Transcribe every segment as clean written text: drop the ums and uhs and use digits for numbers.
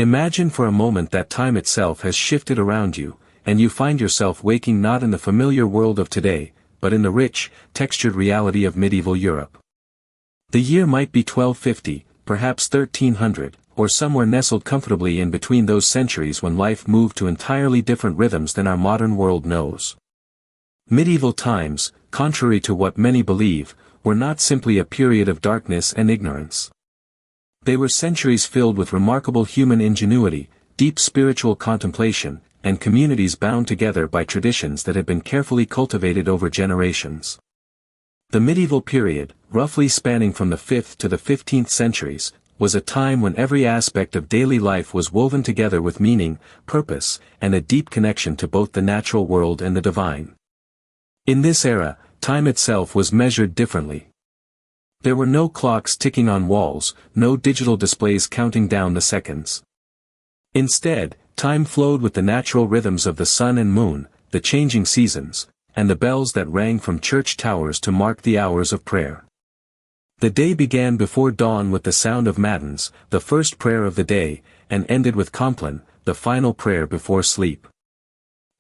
Imagine for a moment that time itself has shifted around you, and you find yourself waking not in the familiar world of today, but in the rich, textured reality of medieval Europe. The year might be 1250, perhaps 1300, or somewhere nestled comfortably in between those centuries when life moved to entirely different rhythms than our modern world knows. Medieval times, contrary to what many believe, were not simply a period of darkness and ignorance. They were centuries filled with remarkable human ingenuity, deep spiritual contemplation, and communities bound together by traditions that had been carefully cultivated over generations. The medieval period, roughly spanning from the 5th to the 15th centuries, was a time when every aspect of daily life was woven together with meaning, purpose, and a deep connection to both the natural world and the divine. In this era, time itself was measured differently. There were no clocks ticking on walls, no digital displays counting down the seconds. Instead, time flowed with the natural rhythms of the sun and moon, the changing seasons, and the bells that rang from church towers to mark the hours of prayer. The day began before dawn with the sound of matins, the first prayer of the day, and ended with compline, the final prayer before sleep.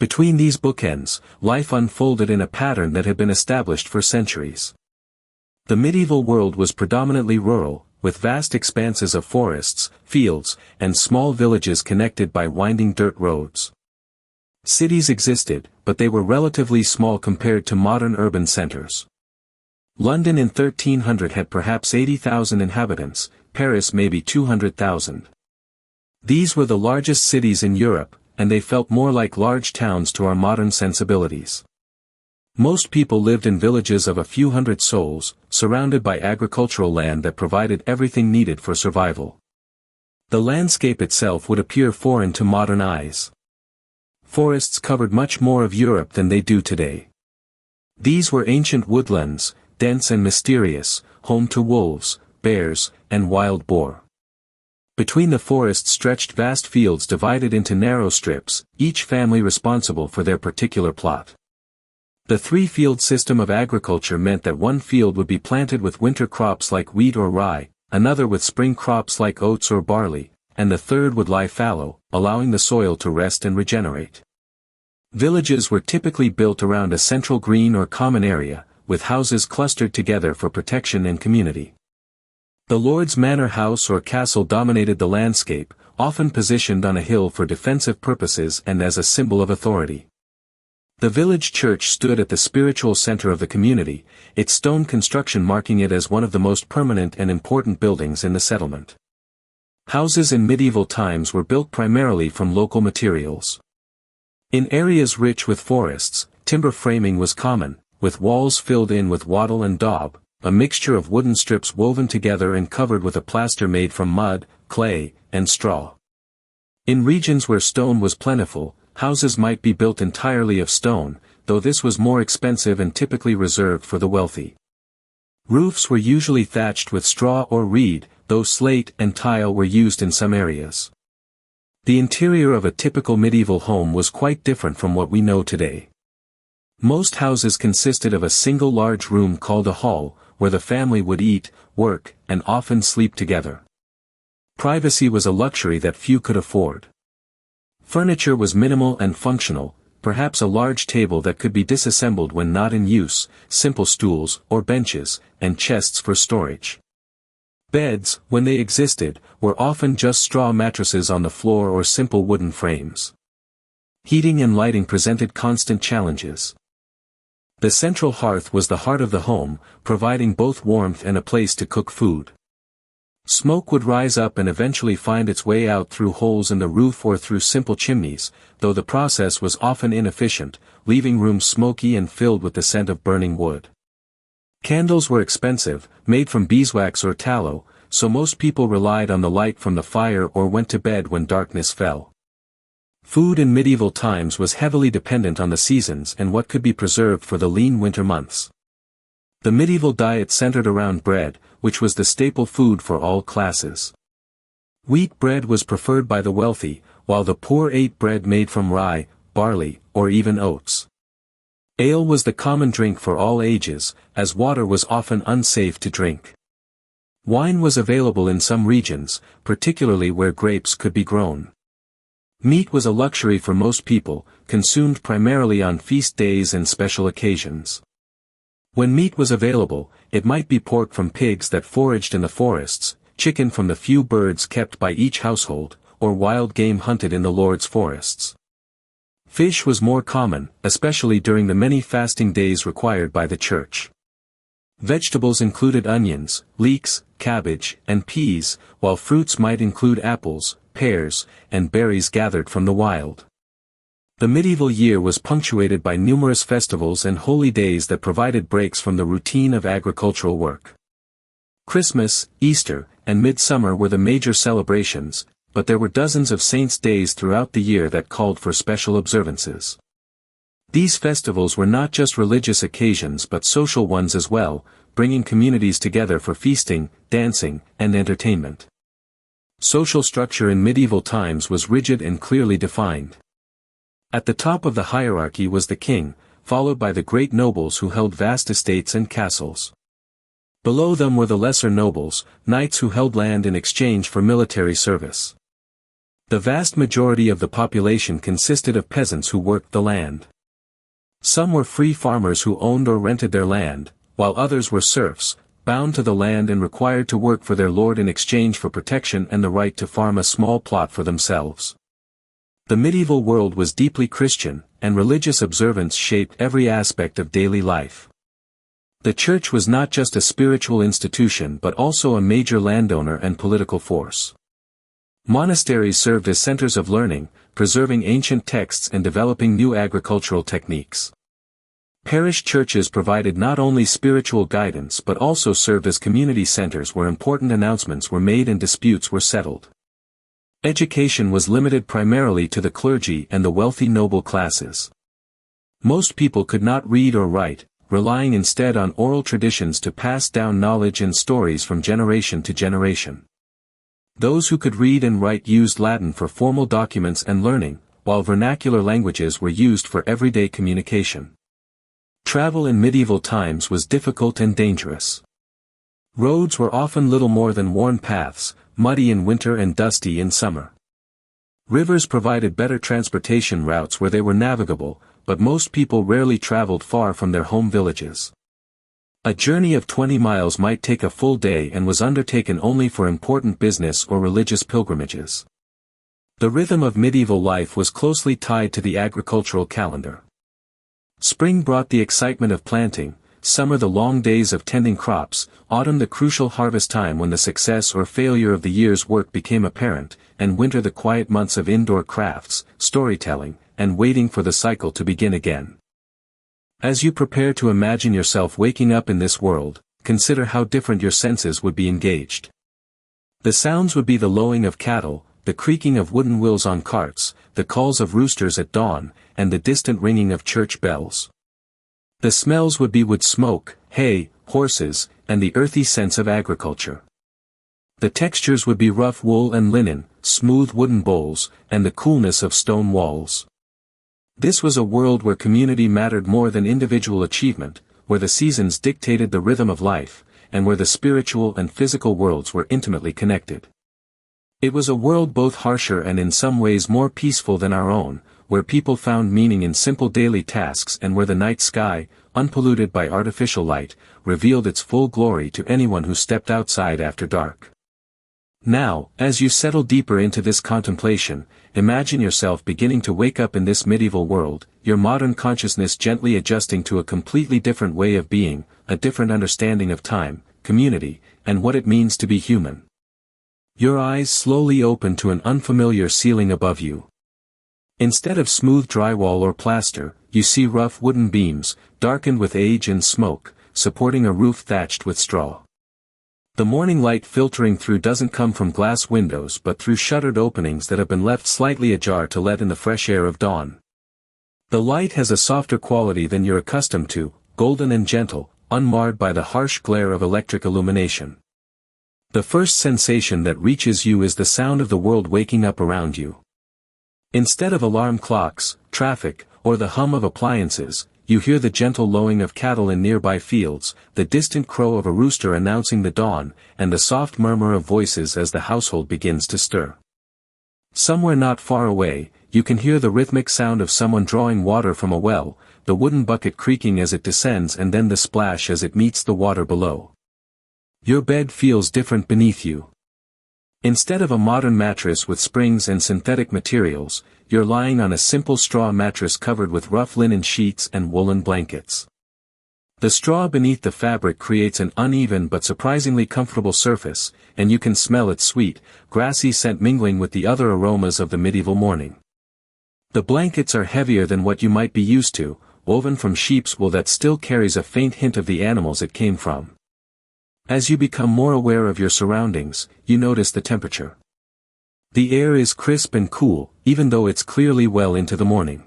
Between these bookends, life unfolded in a pattern that had been established for centuries. The medieval world was predominantly rural, with vast expanses of forests, fields, and small villages connected by winding dirt roads. Cities existed, but they were relatively small compared to modern urban centers. London in 1300 had perhaps 80,000 inhabitants, Paris maybe 200,000. These were the largest cities in Europe, and they felt more like large towns to our modern sensibilities. Most people lived in villages of a few hundred souls, surrounded by agricultural land that provided everything needed for survival. The landscape itself would appear foreign to modern eyes. Forests covered much more of Europe than they do today. These were ancient woodlands, dense and mysterious, home to wolves, bears, and wild boar. Between the forests stretched vast fields divided into narrow strips, each family responsible for their particular plot. The three-field system of agriculture meant that one field would be planted with winter crops like wheat or rye, another with spring crops like oats or barley, and the third would lie fallow, allowing the soil to rest and regenerate. Villages were typically built around a central green or common area, with houses clustered together for protection and community. The lord's manor house or castle dominated the landscape, often positioned on a hill for defensive purposes and as a symbol of authority. The village church stood at the spiritual center of the community, its stone construction marking it as one of the most permanent and important buildings in the settlement. Houses in medieval times were built primarily from local materials. In areas rich with forests, timber framing was common, with walls filled in with wattle and daub, a mixture of wooden strips woven together and covered with a plaster made from mud, clay, and straw. In regions where stone was plentiful, houses might be built entirely of stone, though this was more expensive and typically reserved for the wealthy. Roofs were usually thatched with straw or reed, though slate and tile were used in some areas. The interior of a typical medieval home was quite different from what we know today. Most houses consisted of a single large room called a hall, where the family would eat, work, and often sleep together. Privacy was a luxury that few could afford. Furniture was minimal and functional, perhaps a large table that could be disassembled when not in use, simple stools or benches, and chests for storage. Beds, when they existed, were often just straw mattresses on the floor or simple wooden frames. Heating and lighting presented constant challenges. The central hearth was the heart of the home, providing both warmth and a place to cook food. Smoke would rise up and eventually find its way out through holes in the roof or through simple chimneys, though the process was often inefficient, leaving rooms smoky and filled with the scent of burning wood. Candles were expensive, made from beeswax or tallow, so most people relied on the light from the fire or went to bed when darkness fell. Food in medieval times was heavily dependent on the seasons and what could be preserved for the lean winter months. The medieval diet centered around bread, which was the staple food for all classes. Wheat bread was preferred by the wealthy, while the poor ate bread made from rye, barley, or even oats. Ale was the common drink for all ages, as water was often unsafe to drink. Wine was available in some regions, particularly where grapes could be grown. Meat was a luxury for most people, consumed primarily on feast days and special occasions. When meat was available, it might be pork from pigs that foraged in the forests, chicken from the few birds kept by each household, or wild game hunted in the Lord's forests. Fish was more common, especially during the many fasting days required by the church. Vegetables included onions, leeks, cabbage, and peas, while fruits might include apples, pears, and berries gathered from the wild. The medieval year was punctuated by numerous festivals and holy days that provided breaks from the routine of agricultural work. Christmas, Easter, and midsummer were the major celebrations, but there were dozens of saints' days throughout the year that called for special observances. These festivals were not just religious occasions but social ones as well, bringing communities together for feasting, dancing, and entertainment. Social structure in medieval times was rigid and clearly defined. At the top of the hierarchy was the king, followed by the great nobles who held vast estates and castles. Below them were the lesser nobles, knights who held land in exchange for military service. The vast majority of the population consisted of peasants who worked the land. Some were free farmers who owned or rented their land, while others were serfs, bound to the land and required to work for their lord in exchange for protection and the right to farm a small plot for themselves. The medieval world was deeply Christian, and religious observance shaped every aspect of daily life. The church was not just a spiritual institution but also a major landowner and political force. Monasteries served as centers of learning, preserving ancient texts and developing new agricultural techniques. Parish churches provided not only spiritual guidance but also served as community centers where important announcements were made and disputes were settled. Education was limited primarily to the clergy and the wealthy noble classes. Most people could not read or write, relying instead on oral traditions to pass down knowledge and stories from generation to generation. Those who could read and write used Latin for formal documents and learning, while vernacular languages were used for everyday communication. Travel in medieval times was difficult and dangerous. Roads were often little more than worn paths, muddy in winter and dusty in summer. Rivers provided better transportation routes where they were navigable, but most people rarely traveled far from their home villages. A journey of 20 miles might take a full day and was undertaken only for important business or religious pilgrimages. The rhythm of medieval life was closely tied to the agricultural calendar. Spring brought the excitement of planting, summer the long days of tending crops, autumn the crucial harvest time when the success or failure of the year's work became apparent, and winter the quiet months of indoor crafts, storytelling, and waiting for the cycle to begin again. As you prepare to imagine yourself waking up in this world, consider how different your senses would be engaged. The sounds would be the lowing of cattle, the creaking of wooden wheels on carts, the calls of roosters at dawn, and the distant ringing of church bells. The smells would be wood smoke, hay, horses, and the earthy sense of agriculture. The textures would be rough wool and linen, smooth wooden bowls, and the coolness of stone walls. This was a world where community mattered more than individual achievement, where the seasons dictated the rhythm of life, and where the spiritual and physical worlds were intimately connected. It was a world both harsher and in some ways more peaceful than our own, where people found meaning in simple daily tasks and where the night sky, unpolluted by artificial light, revealed its full glory to anyone who stepped outside after dark. Now, as you settle deeper into this contemplation, imagine yourself beginning to wake up in this medieval world, your modern consciousness gently adjusting to a completely different way of being, a different understanding of time, community, and what it means to be human. Your eyes slowly open to an unfamiliar ceiling above you. Instead of smooth drywall or plaster, you see rough wooden beams, darkened with age and smoke, supporting a roof thatched with straw. The morning light filtering through doesn't come from glass windows but through shuttered openings that have been left slightly ajar to let in the fresh air of dawn. The light has a softer quality than you're accustomed to, golden and gentle, unmarred by the harsh glare of electric illumination. The first sensation that reaches you is the sound of the world waking up around you. Instead of alarm clocks, traffic, or the hum of appliances, you hear the gentle lowing of cattle in nearby fields, the distant crow of a rooster announcing the dawn, and the soft murmur of voices as the household begins to stir. Somewhere not far away, you can hear the rhythmic sound of someone drawing water from a well, the wooden bucket creaking as it descends and then the splash as it meets the water below. Your bed feels different beneath you. Instead of a modern mattress with springs and synthetic materials, you're lying on a simple straw mattress covered with rough linen sheets and woolen blankets. The straw beneath the fabric creates an uneven but surprisingly comfortable surface, and you can smell its sweet, grassy scent mingling with the other aromas of the medieval morning. The blankets are heavier than what you might be used to, woven from sheep's wool that still carries a faint hint of the animals it came from. As you become more aware of your surroundings, you notice the temperature. The air is crisp and cool, even though it's clearly well into the morning.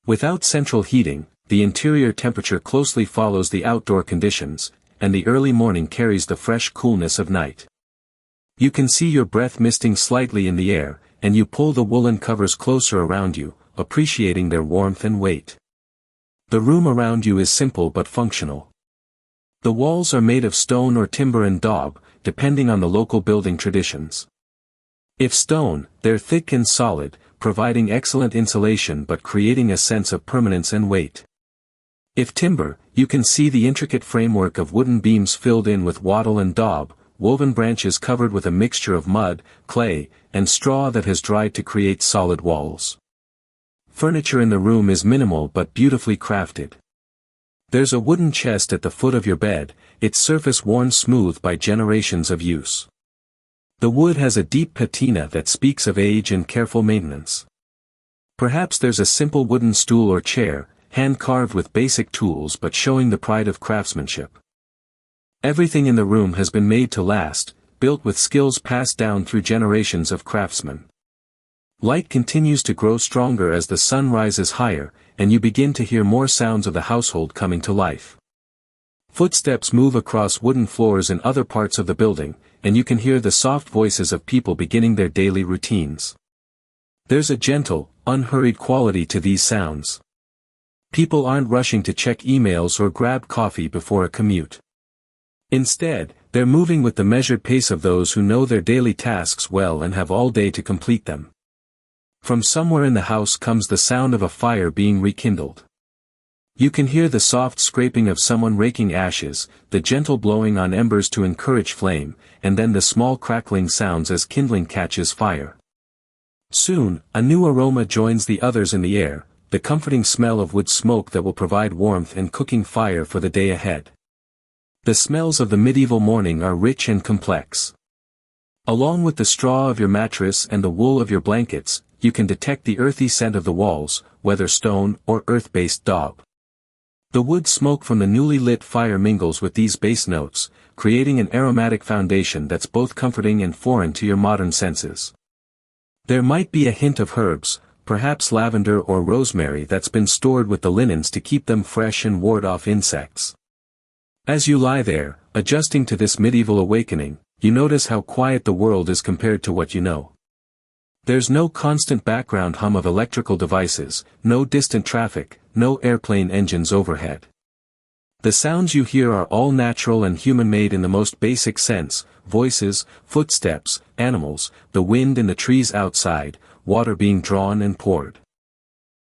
Without central heating, the interior temperature closely follows the outdoor conditions, and the early morning carries the fresh coolness of night. You can see your breath misting slightly in the air, and you pull the woolen covers closer around you, appreciating their warmth and weight. The room around you is simple but functional. The walls are made of stone or timber and daub, depending on the local building traditions. If stone, they're thick and solid, providing excellent insulation but creating a sense of permanence and weight. If timber, you can see the intricate framework of wooden beams filled in with wattle and daub, woven branches covered with a mixture of mud, clay, and straw that has dried to create solid walls. Furniture in the room is minimal but beautifully crafted. There's a wooden chest at the foot of your bed, its surface worn smooth by generations of use. The wood has a deep patina that speaks of age and careful maintenance. Perhaps there's a simple wooden stool or chair, hand-carved with basic tools but showing the pride of craftsmanship. Everything in the room has been made to last, built with skills passed down through generations of craftsmen. Light continues to grow stronger as the sun rises higher, and you begin to hear more sounds of the household coming to life. Footsteps move across wooden floors in other parts of the building, and you can hear the soft voices of people beginning their daily routines. There's a gentle, unhurried quality to these sounds. People aren't rushing to check emails or grab coffee before a commute. Instead, they're moving with the measured pace of those who know their daily tasks well and have all day to complete them. From somewhere in the house comes the sound of a fire being rekindled. You can hear the soft scraping of someone raking ashes, the gentle blowing on embers to encourage flame, and then the small crackling sounds as kindling catches fire. Soon, a new aroma joins the others in the air, the comforting smell of wood smoke that will provide warmth and cooking fire for the day ahead. The smells of the medieval morning are rich and complex. Along with the straw of your mattress and the wool of your blankets, you can detect the earthy scent of the walls, whether stone or earth-based daub. The wood smoke from the newly lit fire mingles with these base notes, creating an aromatic foundation that's both comforting and foreign to your modern senses. There might be a hint of herbs, perhaps lavender or rosemary that's been stored with the linens to keep them fresh and ward off insects. As you lie there, adjusting to this medieval awakening, you notice how quiet the world is compared to what you know. There's no constant background hum of electrical devices, no distant traffic, no airplane engines overhead. The sounds you hear are all natural and human-made in the most basic sense: voices, footsteps, animals, the wind in the trees outside, water being drawn and poured.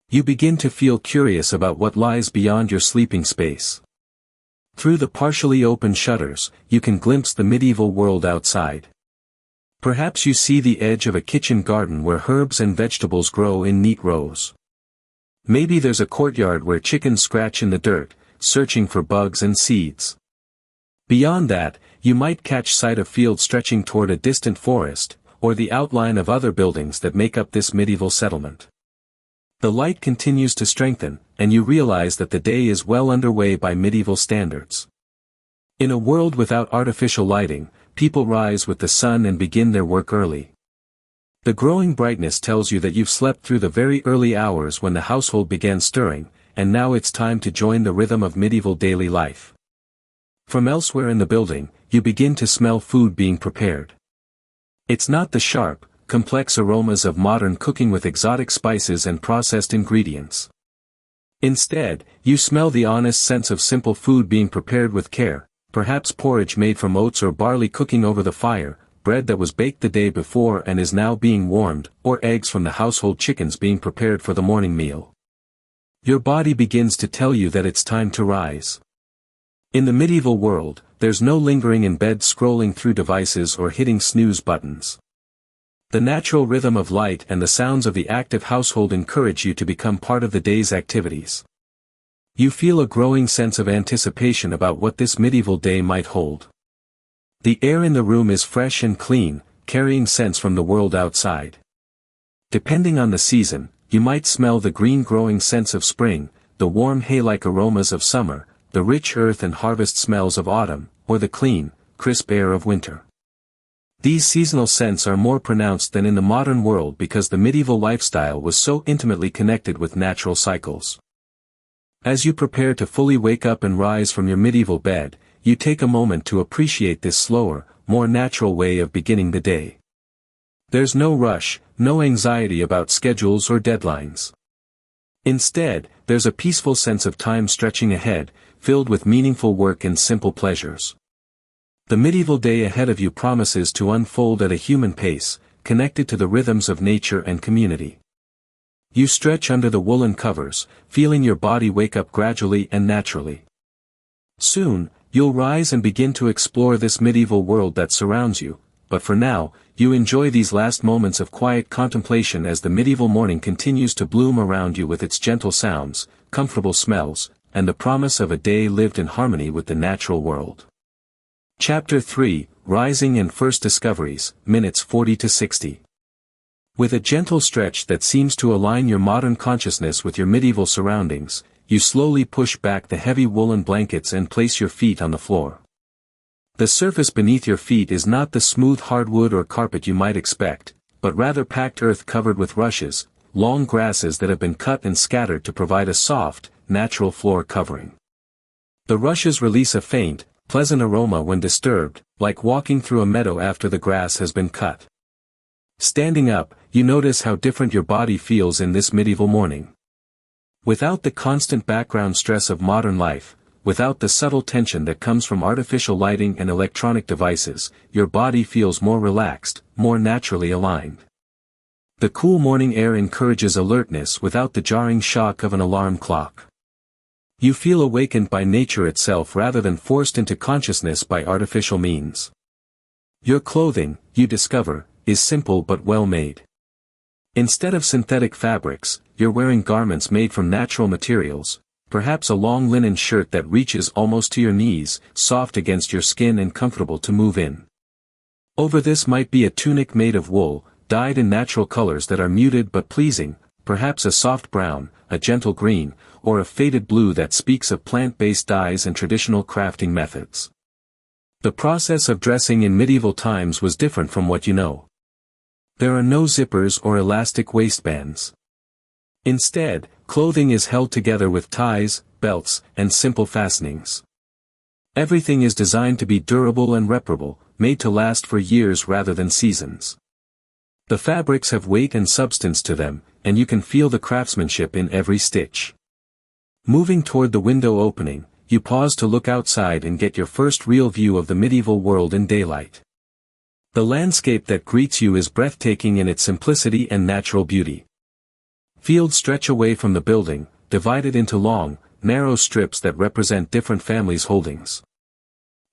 You begin to feel curious about what lies beyond your sleeping space. Through the partially open shutters, you can glimpse the medieval world outside. Perhaps you see the edge of a kitchen garden where herbs and vegetables grow in neat rows. Maybe there's a courtyard where chickens scratch in the dirt, searching for bugs and seeds. Beyond that, you might catch sight of fields stretching toward a distant forest, or the outline of other buildings that make up this medieval settlement. The light continues to strengthen, and you realize that the day is well underway by medieval standards. In a world without artificial lighting, people rise with the sun and begin their work early. The growing brightness tells you that you've slept through the very early hours when the household began stirring, and now it's time to join the rhythm of medieval daily life. From elsewhere in the building, you begin to smell food being prepared. It's not the sharp, complex aromas of modern cooking with exotic spices and processed ingredients. Instead, you smell the honest sense of simple food being prepared with care, perhaps porridge made from oats or barley cooking over the fire, bread that was baked the day before and is now being warmed, or eggs from the household chickens being prepared for the morning meal. Your body begins to tell you that it's time to rise. In the medieval world, there's no lingering in bed scrolling through devices or hitting snooze buttons. The natural rhythm of light and the sounds of the active household encourage you to become part of the day's activities. You feel a growing sense of anticipation about what this medieval day might hold. The air in the room is fresh and clean, carrying scents from the world outside. Depending on the season, you might smell the green growing scents of spring, the warm hay-like aromas of summer, the rich earth and harvest smells of autumn, or the clean, crisp air of winter. These seasonal scents are more pronounced than in the modern world because the medieval lifestyle was so intimately connected with natural cycles. As you prepare to fully wake up and rise from your medieval bed, you take a moment to appreciate this slower, more natural way of beginning the day. There's no rush, no anxiety about schedules or deadlines. Instead, there's a peaceful sense of time stretching ahead, filled with meaningful work and simple pleasures. The medieval day ahead of you promises to unfold at a human pace, connected to the rhythms of nature and community. You stretch under the woolen covers, feeling your body wake up gradually and naturally. Soon, you'll rise and begin to explore this medieval world that surrounds you, but for now, you enjoy these last moments of quiet contemplation as the medieval morning continues to bloom around you with its gentle sounds, comfortable smells, and the promise of a day lived in harmony with the natural world. Chapter 3, Rising and First Discoveries, minutes 40 to 60. With a gentle stretch that seems to align your modern consciousness with your medieval surroundings, you slowly push back the heavy woolen blankets and place your feet on the floor. The surface beneath your feet is not the smooth hardwood or carpet you might expect, but rather packed earth covered with rushes, long grasses that have been cut and scattered to provide a soft, natural floor covering. The rushes release a faint, pleasant aroma when disturbed, like walking through a meadow after the grass has been cut. Standing up, you notice how different your body feels in this medieval morning. Without the constant background stress of modern life, without the subtle tension that comes from artificial lighting and electronic devices, your body feels more relaxed, more naturally aligned. The cool morning air encourages alertness without the jarring shock of an alarm clock. You feel awakened by nature itself rather than forced into consciousness by artificial means. Your clothing, you discover, is simple but well made. Instead of synthetic fabrics, you're wearing garments made from natural materials, perhaps a long linen shirt that reaches almost to your knees, soft against your skin and comfortable to move in. Over this might be a tunic made of wool, dyed in natural colors that are muted but pleasing, perhaps a soft brown, a gentle green, or a faded blue that speaks of plant-based dyes and traditional crafting methods. The process of dressing in medieval times was different from what you know. There are no zippers or elastic waistbands. Instead, clothing is held together with ties, belts, and simple fastenings. Everything is designed to be durable and reparable, made to last for years rather than seasons. The fabrics have weight and substance to them, and you can feel the craftsmanship in every stitch. Moving toward the window opening, you pause to look outside and get your first real view of the medieval world in daylight. The landscape that greets you is breathtaking in its simplicity and natural beauty. Fields stretch away from the building, divided into long, narrow strips that represent different families' holdings.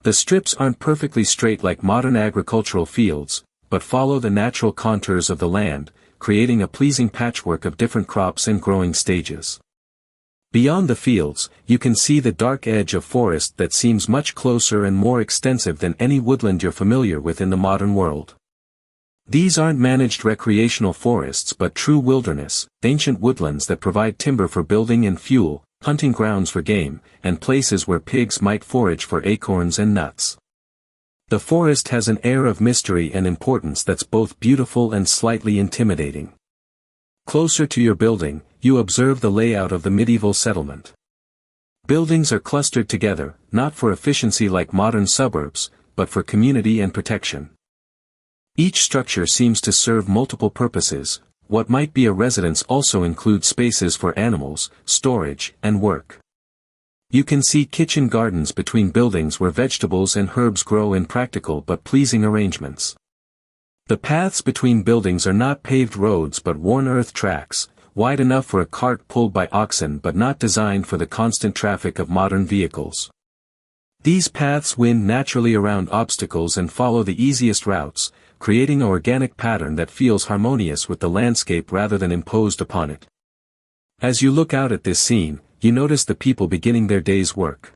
The strips aren't perfectly straight like modern agricultural fields, but follow the natural contours of the land, creating a pleasing patchwork of different crops and growing stages. Beyond the fields, you can see the dark edge of forest that seems much closer and more extensive than any woodland you're familiar with in the modern world. These aren't managed recreational forests but true wilderness, ancient woodlands that provide timber for building and fuel, hunting grounds for game, and places where pigs might forage for acorns and nuts. The forest has an air of mystery and importance that's both beautiful and slightly intimidating. Closer to your building, you observe the layout of the medieval settlement. Buildings are clustered together, not for efficiency like modern suburbs, but for community and protection. Each structure seems to serve multiple purposes, what might be a residence also includes spaces for animals, storage, and work. You can see kitchen gardens between buildings where vegetables and herbs grow in practical but pleasing arrangements. The paths between buildings are not paved roads but worn earth tracks, wide enough for a cart pulled by oxen but not designed for the constant traffic of modern vehicles. These paths wind naturally around obstacles and follow the easiest routes, creating an organic pattern that feels harmonious with the landscape rather than imposed upon it. As you look out at this scene, you notice the people beginning their day's work.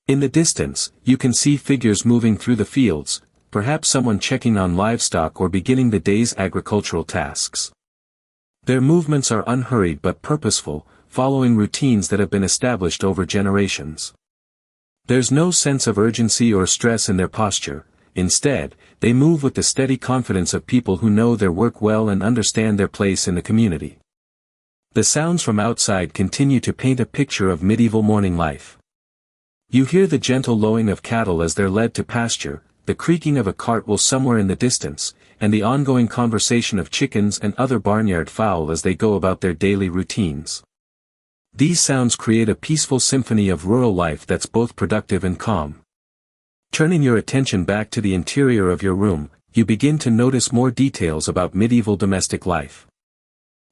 In the distance, you can see figures moving through the fields, perhaps someone checking on livestock or beginning the day's agricultural tasks. Their movements are unhurried but purposeful, following routines that have been established over generations. There's no sense of urgency or stress in their posture. Instead, they move with the steady confidence of people who know their work well and understand their place in the community. The sounds from outside continue to paint a picture of medieval morning life. You hear the gentle lowing of cattle as they're led to pasture, the creaking of a cart wheel somewhere in the distance, and the ongoing conversation of chickens and other barnyard fowl as they go about their daily routines. These sounds create a peaceful symphony of rural life that's both productive and calm. Turning your attention back to the interior of your room, you begin to notice more details about medieval domestic life.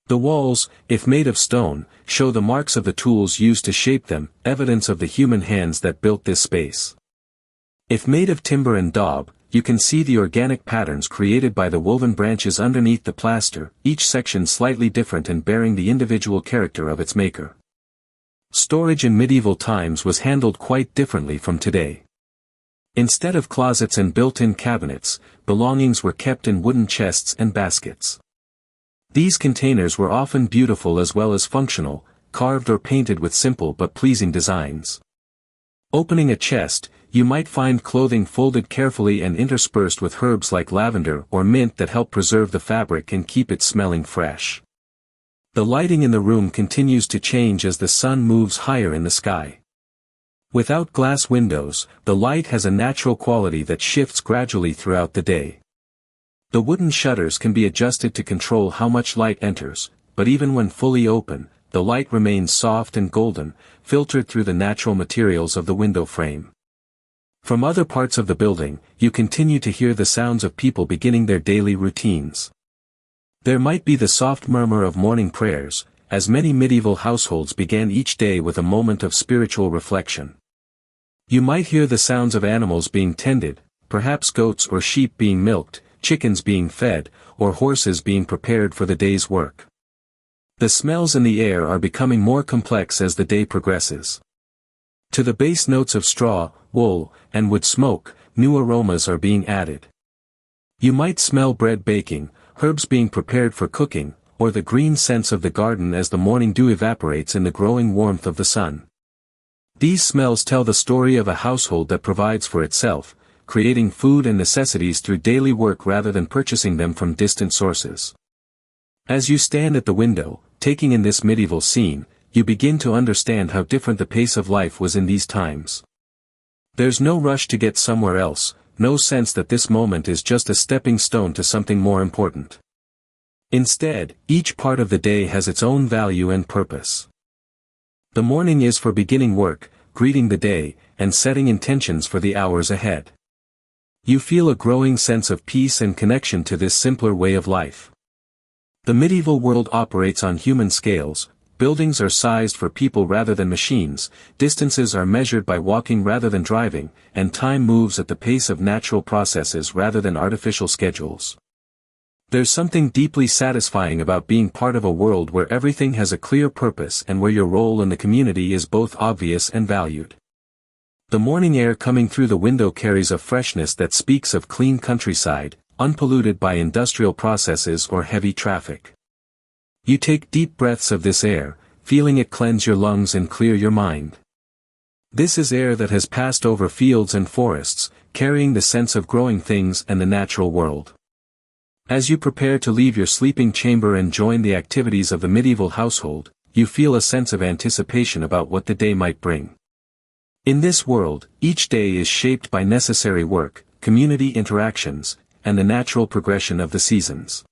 The walls, if made of stone, show the marks of the tools used to shape them, evidence of the human hands that built this space. If made of timber and daub, you can see the organic patterns created by the woven branches underneath the plaster, each section slightly different and bearing the individual character of its maker. Storage in medieval times was handled quite differently from today. Instead of closets and built-in cabinets, belongings were kept in wooden chests and baskets. These containers were often beautiful as well as functional, carved or painted with simple but pleasing designs. Opening a chest, you might find clothing folded carefully and interspersed with herbs like lavender or mint that help preserve the fabric and keep it smelling fresh. The lighting in the room continues to change as the sun moves higher in the sky. Without glass windows, the light has a natural quality that shifts gradually throughout the day. The wooden shutters can be adjusted to control how much light enters, but even when fully open, the light remains soft and golden, filtered through the natural materials of the window frame. From other parts of the building, you continue to hear the sounds of people beginning their daily routines. There might be the soft murmur of morning prayers, as many medieval households began each day with a moment of spiritual reflection. You might hear the sounds of animals being tended, perhaps goats or sheep being milked, chickens being fed, or horses being prepared for the day's work. The smells in the air are becoming more complex as the day progresses. To the base notes of straw, wool, and wood smoke, new aromas are being added. You might smell bread baking, herbs being prepared for cooking, or the green scents of the garden as the morning dew evaporates in the growing warmth of the sun. These smells tell the story of a household that provides for itself, creating food and necessities through daily work rather than purchasing them from distant sources. As you stand at the window, taking in this medieval scene, you begin to understand how different the pace of life was in these times. There's no rush to get somewhere else, no sense that this moment is just a stepping stone to something more important. Instead, each part of the day has its own value and purpose. The morning is for beginning work, greeting the day, and setting intentions for the hours ahead. You feel a growing sense of peace and connection to this simpler way of life. The medieval world operates on human scales, buildings are sized for people rather than machines, distances are measured by walking rather than driving, and time moves at the pace of natural processes rather than artificial schedules. There's something deeply satisfying about being part of a world where everything has a clear purpose and where your role in the community is both obvious and valued. The morning air coming through the window carries a freshness that speaks of clean countryside, unpolluted by industrial processes or heavy traffic. You take deep breaths of this air, feeling it cleanse your lungs and clear your mind. This is air that has passed over fields and forests, carrying the sense of growing things and the natural world. As you prepare to leave your sleeping chamber and join the activities of the medieval household, you feel a sense of anticipation about what the day might bring. In this world, each day is shaped by necessary work, community interactions, and the natural progression of the seasons.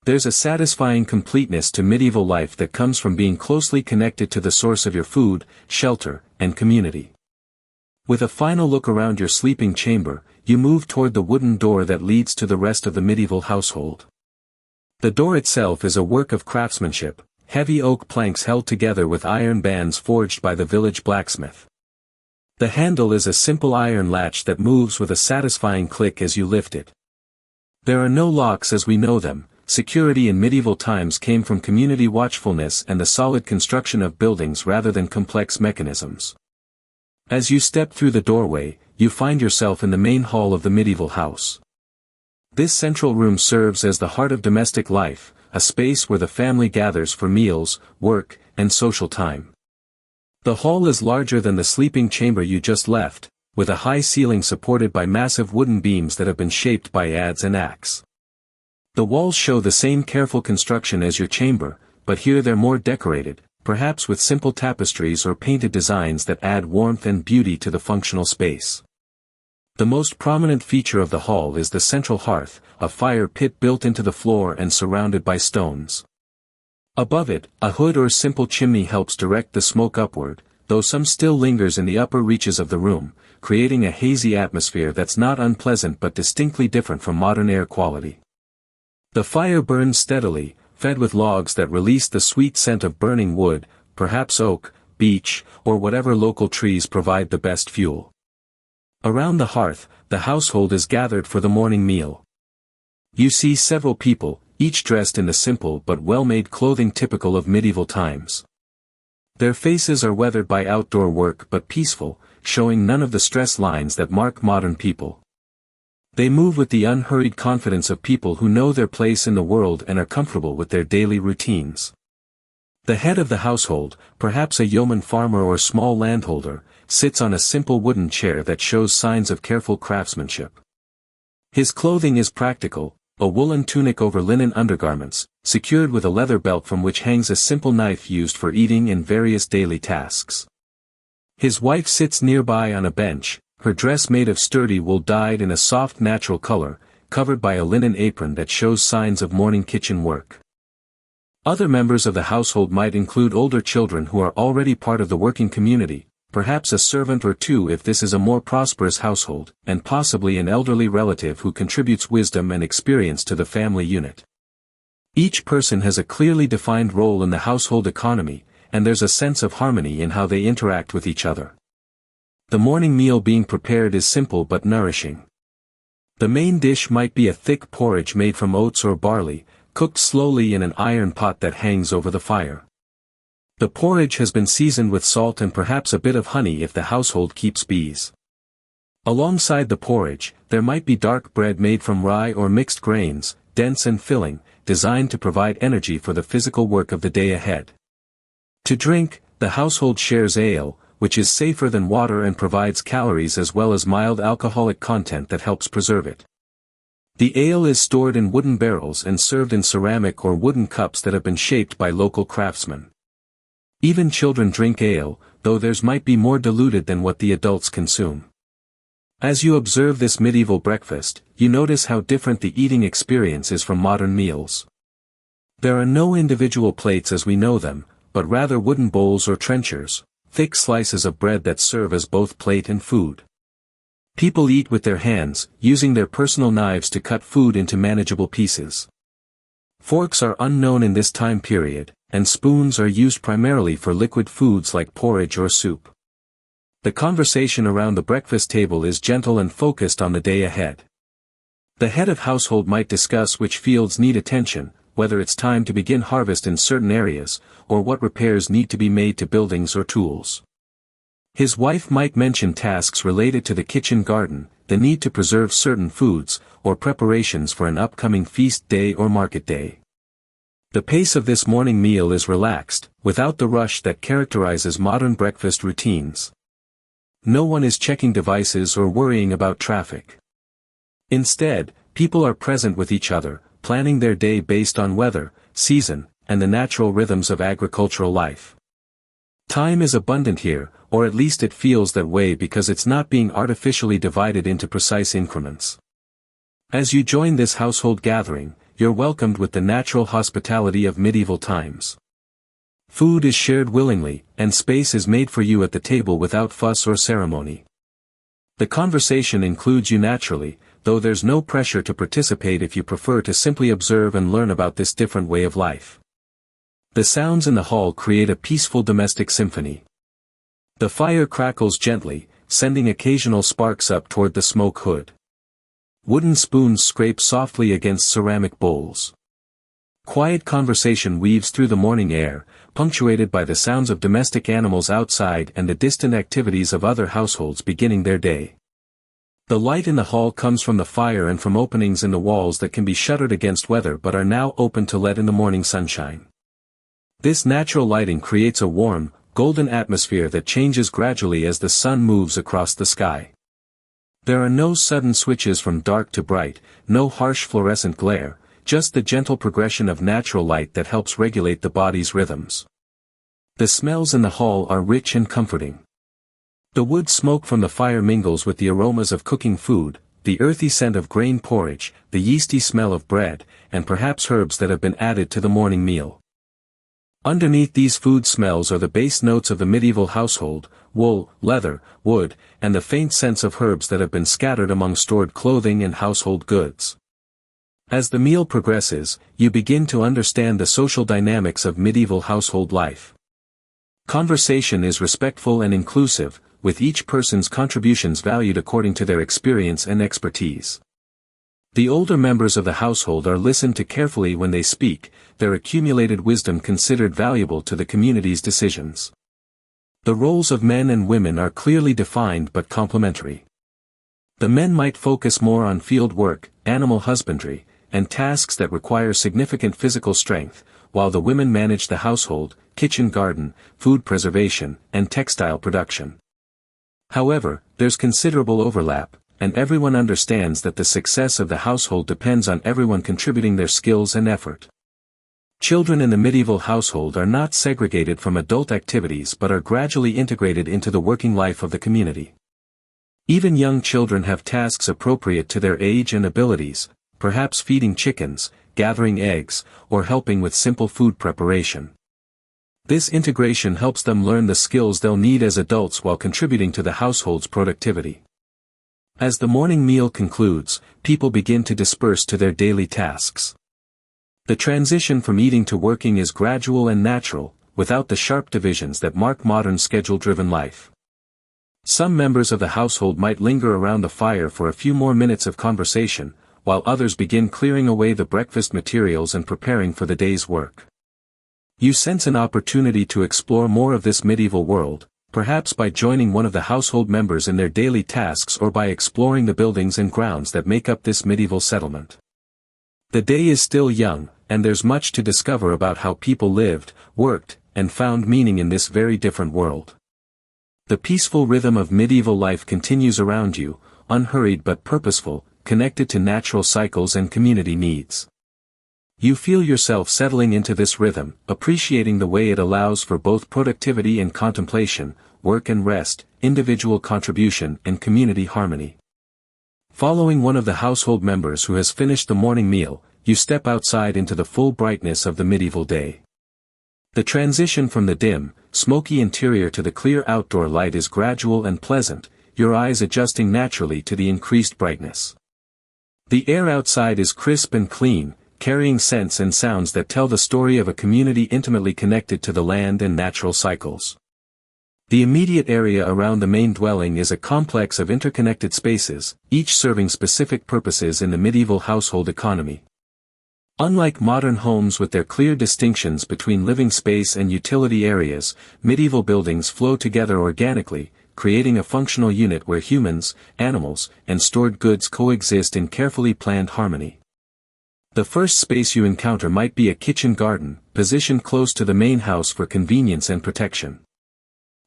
There's a satisfying completeness to medieval life that comes from being closely connected to the source of your food, shelter, and community. With a final look around your sleeping chamber, you move toward the wooden door that leads to the rest of the medieval household. The door itself is a work of craftsmanship, heavy oak planks held together with iron bands forged by the village blacksmith. The handle is a simple iron latch that moves with a satisfying click as you lift it. There are no locks as we know them. Security in medieval times came from community watchfulness and the solid construction of buildings rather than complex mechanisms. As you step through the doorway, you find yourself in the main hall of the medieval house. This central room serves as the heart of domestic life, a space where the family gathers for meals, work, and social time. The hall is larger than the sleeping chamber you just left, with a high ceiling supported by massive wooden beams that have been shaped by adze and axe. The walls show the same careful construction as your chamber, but here they're more decorated, perhaps with simple tapestries or painted designs that add warmth and beauty to the functional space. The most prominent feature of the hall is the central hearth, a fire pit built into the floor and surrounded by stones. Above it, a hood or simple chimney helps direct the smoke upward, though some still lingers in the upper reaches of the room, creating a hazy atmosphere that's not unpleasant but distinctly different from modern air quality. The fire burns steadily, fed with logs that release the sweet scent of burning wood, perhaps oak, beech, or whatever local trees provide the best fuel. Around the hearth, the household is gathered for the morning meal. You see several people, each dressed in the simple but well-made clothing typical of medieval times. Their faces are weathered by outdoor work but peaceful, showing none of the stress lines that mark modern people. They move with the unhurried confidence of people who know their place in the world and are comfortable with their daily routines. The head of the household, perhaps a yeoman farmer or small landholder, sits on a simple wooden chair that shows signs of careful craftsmanship. His clothing is practical, a woolen tunic over linen undergarments, secured with a leather belt from which hangs a simple knife used for eating and various daily tasks. His wife sits nearby on a bench, her dress made of sturdy wool dyed in a soft natural color, covered by a linen apron that shows signs of morning kitchen work. Other members of the household might include older children who are already part of the working community, perhaps a servant or two if this is a more prosperous household, and possibly an elderly relative who contributes wisdom and experience to the family unit. Each person has a clearly defined role in the household economy, and there's a sense of harmony in how they interact with each other. The morning meal being prepared is simple but nourishing. The main dish might be a thick porridge made from oats or barley, cooked slowly in an iron pot that hangs over the fire. The porridge has been seasoned with salt and perhaps a bit of honey if the household keeps bees. Alongside the porridge, there might be dark bread made from rye or mixed grains, dense and filling, designed to provide energy for the physical work of the day ahead. To drink, the household shares ale, which is safer than water and provides calories as well as mild alcoholic content that helps preserve it. The ale is stored in wooden barrels and served in ceramic or wooden cups that have been shaped by local craftsmen. Even children drink ale, though theirs might be more diluted than what the adults consume. As you observe this medieval breakfast, you notice how different the eating experience is from modern meals. There are no individual plates as we know them, but rather wooden bowls or trenchers, thick slices of bread that serve as both plate and food. People eat with their hands, using their personal knives to cut food into manageable pieces. Forks are unknown in this time period, and spoons are used primarily for liquid foods like porridge or soup. The conversation around the breakfast table is gentle and focused on the day ahead. The head of household might discuss which fields need attention, whether it's time to begin harvest in certain areas, or what repairs need to be made to buildings or tools. His wife might mention tasks related to the kitchen garden, the need to preserve certain foods, or preparations for an upcoming feast day or market day. The pace of this morning meal is relaxed, without the rush that characterizes modern breakfast routines. No one is checking devices or worrying about traffic. Instead, people are present with each other, planning their day based on weather, season, and the natural rhythms of agricultural life. Time is abundant here, or at least it feels that way because it's not being artificially divided into precise increments. As you join this household gathering, you're welcomed with the natural hospitality of medieval times. Food is shared willingly, and space is made for you at the table without fuss or ceremony. The conversation includes you naturally, though there's no pressure to participate if you prefer to simply observe and learn about this different way of life. The sounds in the hall create a peaceful domestic symphony. The fire crackles gently, sending occasional sparks up toward the smoke hood. Wooden spoons scrape softly against ceramic bowls. Quiet conversation weaves through the morning air, punctuated by the sounds of domestic animals outside and the distant activities of other households beginning their day. The light in the hall comes from the fire and from openings in the walls that can be shuttered against weather but are now open to let in the morning sunshine. This natural lighting creates a warm, golden atmosphere that changes gradually as the sun moves across the sky. There are no sudden switches from dark to bright, no harsh fluorescent glare, just the gentle progression of natural light that helps regulate the body's rhythms. The smells in the hall are rich and comforting. The wood smoke from the fire mingles with the aromas of cooking food, the earthy scent of grain porridge, the yeasty smell of bread, and perhaps herbs that have been added to the morning meal. Underneath these food smells are the base notes of the medieval household: wool, leather, wood, and the faint scents of herbs that have been scattered among stored clothing and household goods. As the meal progresses, you begin to understand the social dynamics of medieval household life. Conversation is respectful and inclusive, with each person's contributions valued according to their experience and expertise. The older members of the household are listened to carefully when they speak, their accumulated wisdom considered valuable to the community's decisions. The roles of men and women are clearly defined but complementary. The men might focus more on field work, animal husbandry, and tasks that require significant physical strength, while the women manage the household, kitchen garden, food preservation, and textile production. However, there's considerable overlap, and everyone understands that the success of the household depends on everyone contributing their skills and effort. Children in the medieval household are not segregated from adult activities but are gradually integrated into the working life of the community. Even young children have tasks appropriate to their age and abilities, perhaps feeding chickens, gathering eggs, or helping with simple food preparation. This integration helps them learn the skills they'll need as adults while contributing to the household's productivity. As the morning meal concludes, people begin to disperse to their daily tasks. The transition from eating to working is gradual and natural, without the sharp divisions that mark modern schedule-driven life. Some members of the household might linger around the fire for a few more minutes of conversation, while others begin clearing away the breakfast materials and preparing for the day's work. You sense an opportunity to explore more of this medieval world, perhaps by joining one of the household members in their daily tasks or by exploring the buildings and grounds that make up this medieval settlement. The day is still young, and there's much to discover about how people lived, worked, and found meaning in this very different world. The peaceful rhythm of medieval life continues around you, unhurried but purposeful, connected to natural cycles and community needs. You feel yourself settling into this rhythm, appreciating the way it allows for both productivity and contemplation, work and rest, individual contribution and community harmony. Following one of the household members who has finished the morning meal, you step outside into the full brightness of the medieval day. The transition from the dim, smoky interior to the clear outdoor light is gradual and pleasant, your eyes adjusting naturally to the increased brightness. The air outside is crisp and clean, carrying scents and sounds that tell the story of a community intimately connected to the land and natural cycles. The immediate area around the main dwelling is a complex of interconnected spaces, each serving specific purposes in the medieval household economy. Unlike modern homes with their clear distinctions between living space and utility areas, medieval buildings flow together organically, creating a functional unit where humans, animals, and stored goods coexist in carefully planned harmony. The first space you encounter might be a kitchen garden, positioned close to the main house for convenience and protection.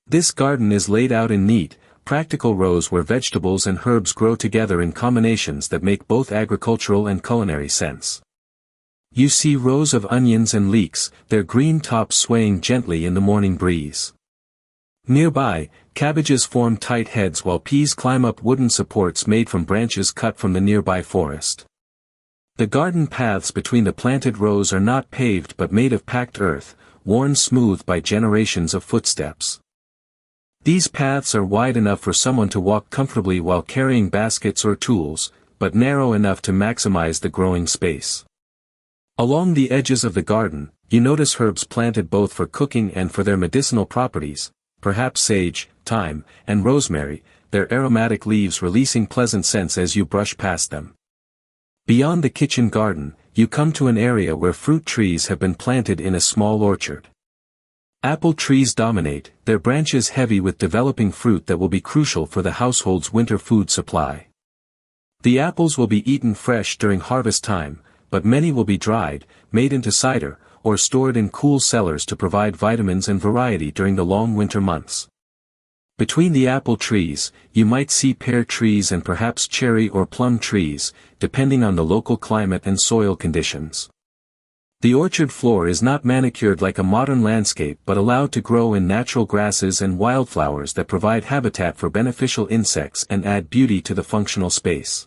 This garden is laid out in neat, practical rows where vegetables and herbs grow together in combinations that make both agricultural and culinary sense. You see rows of onions and leeks, their green tops swaying gently in the morning breeze. Nearby, cabbages form tight heads while peas climb up wooden supports made from branches cut from the nearby forest. The garden paths between the planted rows are not paved but made of packed earth, worn smooth by generations of footsteps. These paths are wide enough for someone to walk comfortably while carrying baskets or tools, but narrow enough to maximize the growing space. Along the edges of the garden, you notice herbs planted both for cooking and for their medicinal properties, perhaps sage, thyme, and rosemary, their aromatic leaves releasing pleasant scents as you brush past them. Beyond the kitchen garden, you come to an area where fruit trees have been planted in a small orchard. Apple trees dominate, their branches heavy with developing fruit that will be crucial for the household's winter food supply. The apples will be eaten fresh during harvest time, but many will be dried, made into cider, or stored in cool cellars to provide vitamins and variety during the long winter months. Between the apple trees, you might see pear trees and perhaps cherry or plum trees, depending on the local climate and soil conditions. The orchard floor is not manicured like a modern landscape but allowed to grow in natural grasses and wildflowers that provide habitat for beneficial insects and add beauty to the functional space.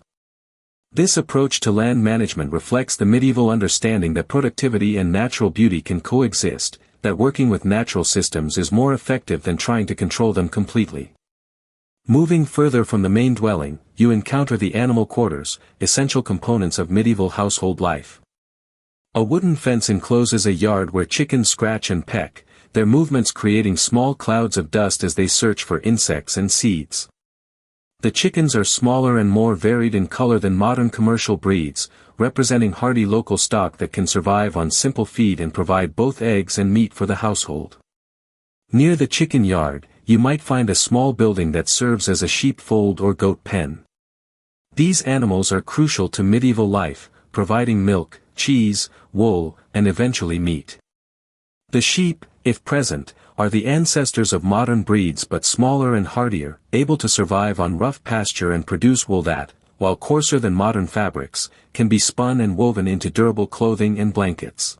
This approach to land management reflects the medieval understanding that productivity and natural beauty can coexist, that working with natural systems is more effective than trying to control them completely. Moving further from the main dwelling, you encounter the animal quarters, essential components of medieval household life. A wooden fence encloses a yard where chickens scratch and peck, their movements creating small clouds of dust as they search for insects and seeds. The chickens are smaller and more varied in color than modern commercial breeds, representing hardy local stock that can survive on simple feed and provide both eggs and meat for the household. Near the chicken yard, you might find a small building that serves as a sheepfold or goat pen. These animals are crucial to medieval life, providing milk, cheese, wool, and eventually meat. The sheep, if present, are the ancestors of modern breeds but smaller and hardier, able to survive on rough pasture and produce wool that, while coarser than modern fabrics, can be spun and woven into durable clothing and blankets.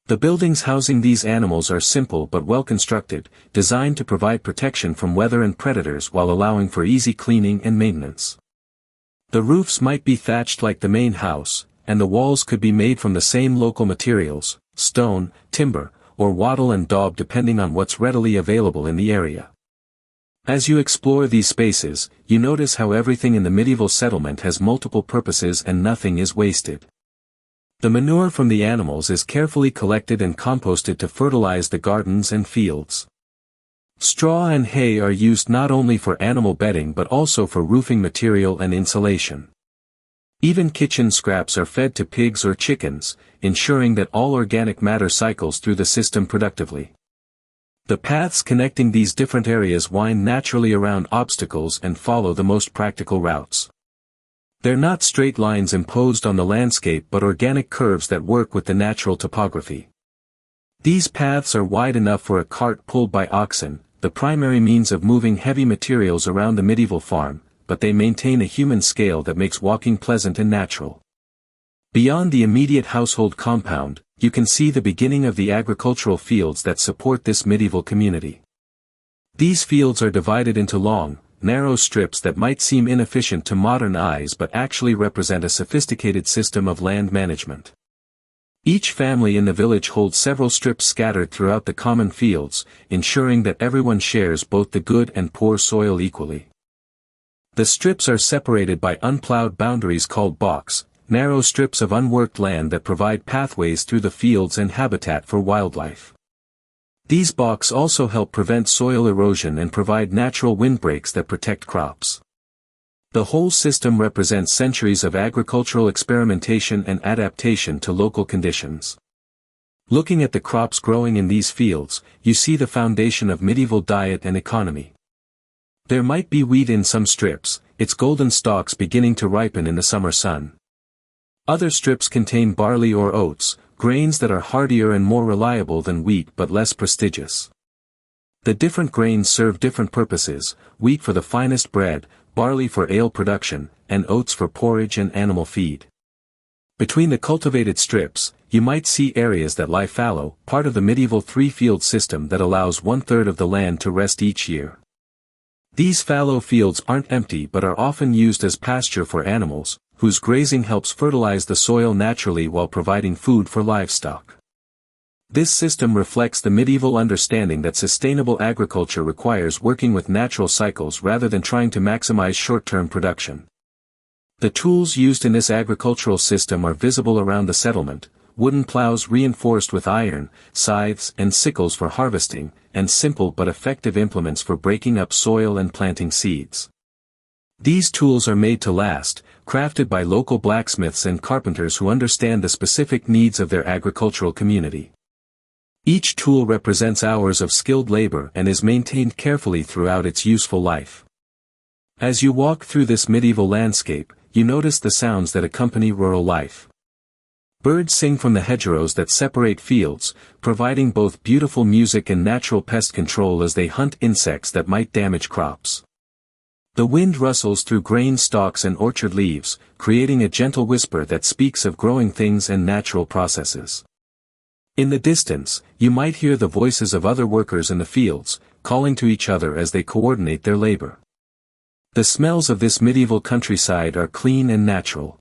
The buildings housing these animals are simple but well constructed, designed to provide protection from weather and predators while allowing for easy cleaning and maintenance. The roofs might be thatched like the main house, and the walls could be made from the same local materials, stone, timber, or wattle and daub depending on what's readily available in the area. As you explore these spaces, you notice how everything in the medieval settlement has multiple purposes and nothing is wasted. The manure from the animals is carefully collected and composted to fertilize the gardens and fields. Straw and hay are used not only for animal bedding but also for roofing material and insulation. Even kitchen scraps are fed to pigs or chickens, ensuring that all organic matter cycles through the system productively. The paths connecting these different areas wind naturally around obstacles and follow the most practical routes. They're not straight lines imposed on the landscape but organic curves that work with the natural topography. These paths are wide enough for a cart pulled by oxen, the primary means of moving heavy materials around the medieval farm, but they maintain a human scale that makes walking pleasant and natural. Beyond the immediate household compound, you can see the beginning of the agricultural fields that support this medieval community. These fields are divided into long, narrow strips that might seem inefficient to modern eyes but actually represent a sophisticated system of land management. Each family in the village holds several strips scattered throughout the common fields, ensuring that everyone shares both the good and poor soil equally. The strips are separated by unplowed boundaries called balks, narrow strips of unworked land that provide pathways through the fields and habitat for wildlife. These balks also help prevent soil erosion and provide natural windbreaks that protect crops. The whole system represents centuries of agricultural experimentation and adaptation to local conditions. Looking at the crops growing in these fields, you see the foundation of medieval diet and economy. There might be wheat in some strips, its golden stalks beginning to ripen in the summer sun. Other strips contain barley or oats, grains that are hardier and more reliable than wheat but less prestigious. The different grains serve different purposes, wheat for the finest bread, barley for ale production, and oats for porridge and animal feed. Between the cultivated strips, you might see areas that lie fallow, part of the medieval three-field system that allows 1/3 of the land to rest each year. These fallow fields aren't empty but are often used as pasture for animals, whose grazing helps fertilize the soil naturally while providing food for livestock. This system reflects the medieval understanding that sustainable agriculture requires working with natural cycles rather than trying to maximize short-term production. The tools used in this agricultural system are visible around the settlement: wooden plows reinforced with iron, scythes and sickles for harvesting, and simple but effective implements for breaking up soil and planting seeds. These tools are made to last, crafted by local blacksmiths and carpenters who understand the specific needs of their agricultural community. Each tool represents hours of skilled labor and is maintained carefully throughout its useful life. As you walk through this medieval landscape, you notice the sounds that accompany rural life. Birds sing from the hedgerows that separate fields, providing both beautiful music and natural pest control as they hunt insects that might damage crops. The wind rustles through grain stalks and orchard leaves, creating a gentle whisper that speaks of growing things and natural processes. In the distance, you might hear the voices of other workers in the fields, calling to each other as they coordinate their labor. The smells of this medieval countryside are clean and natural.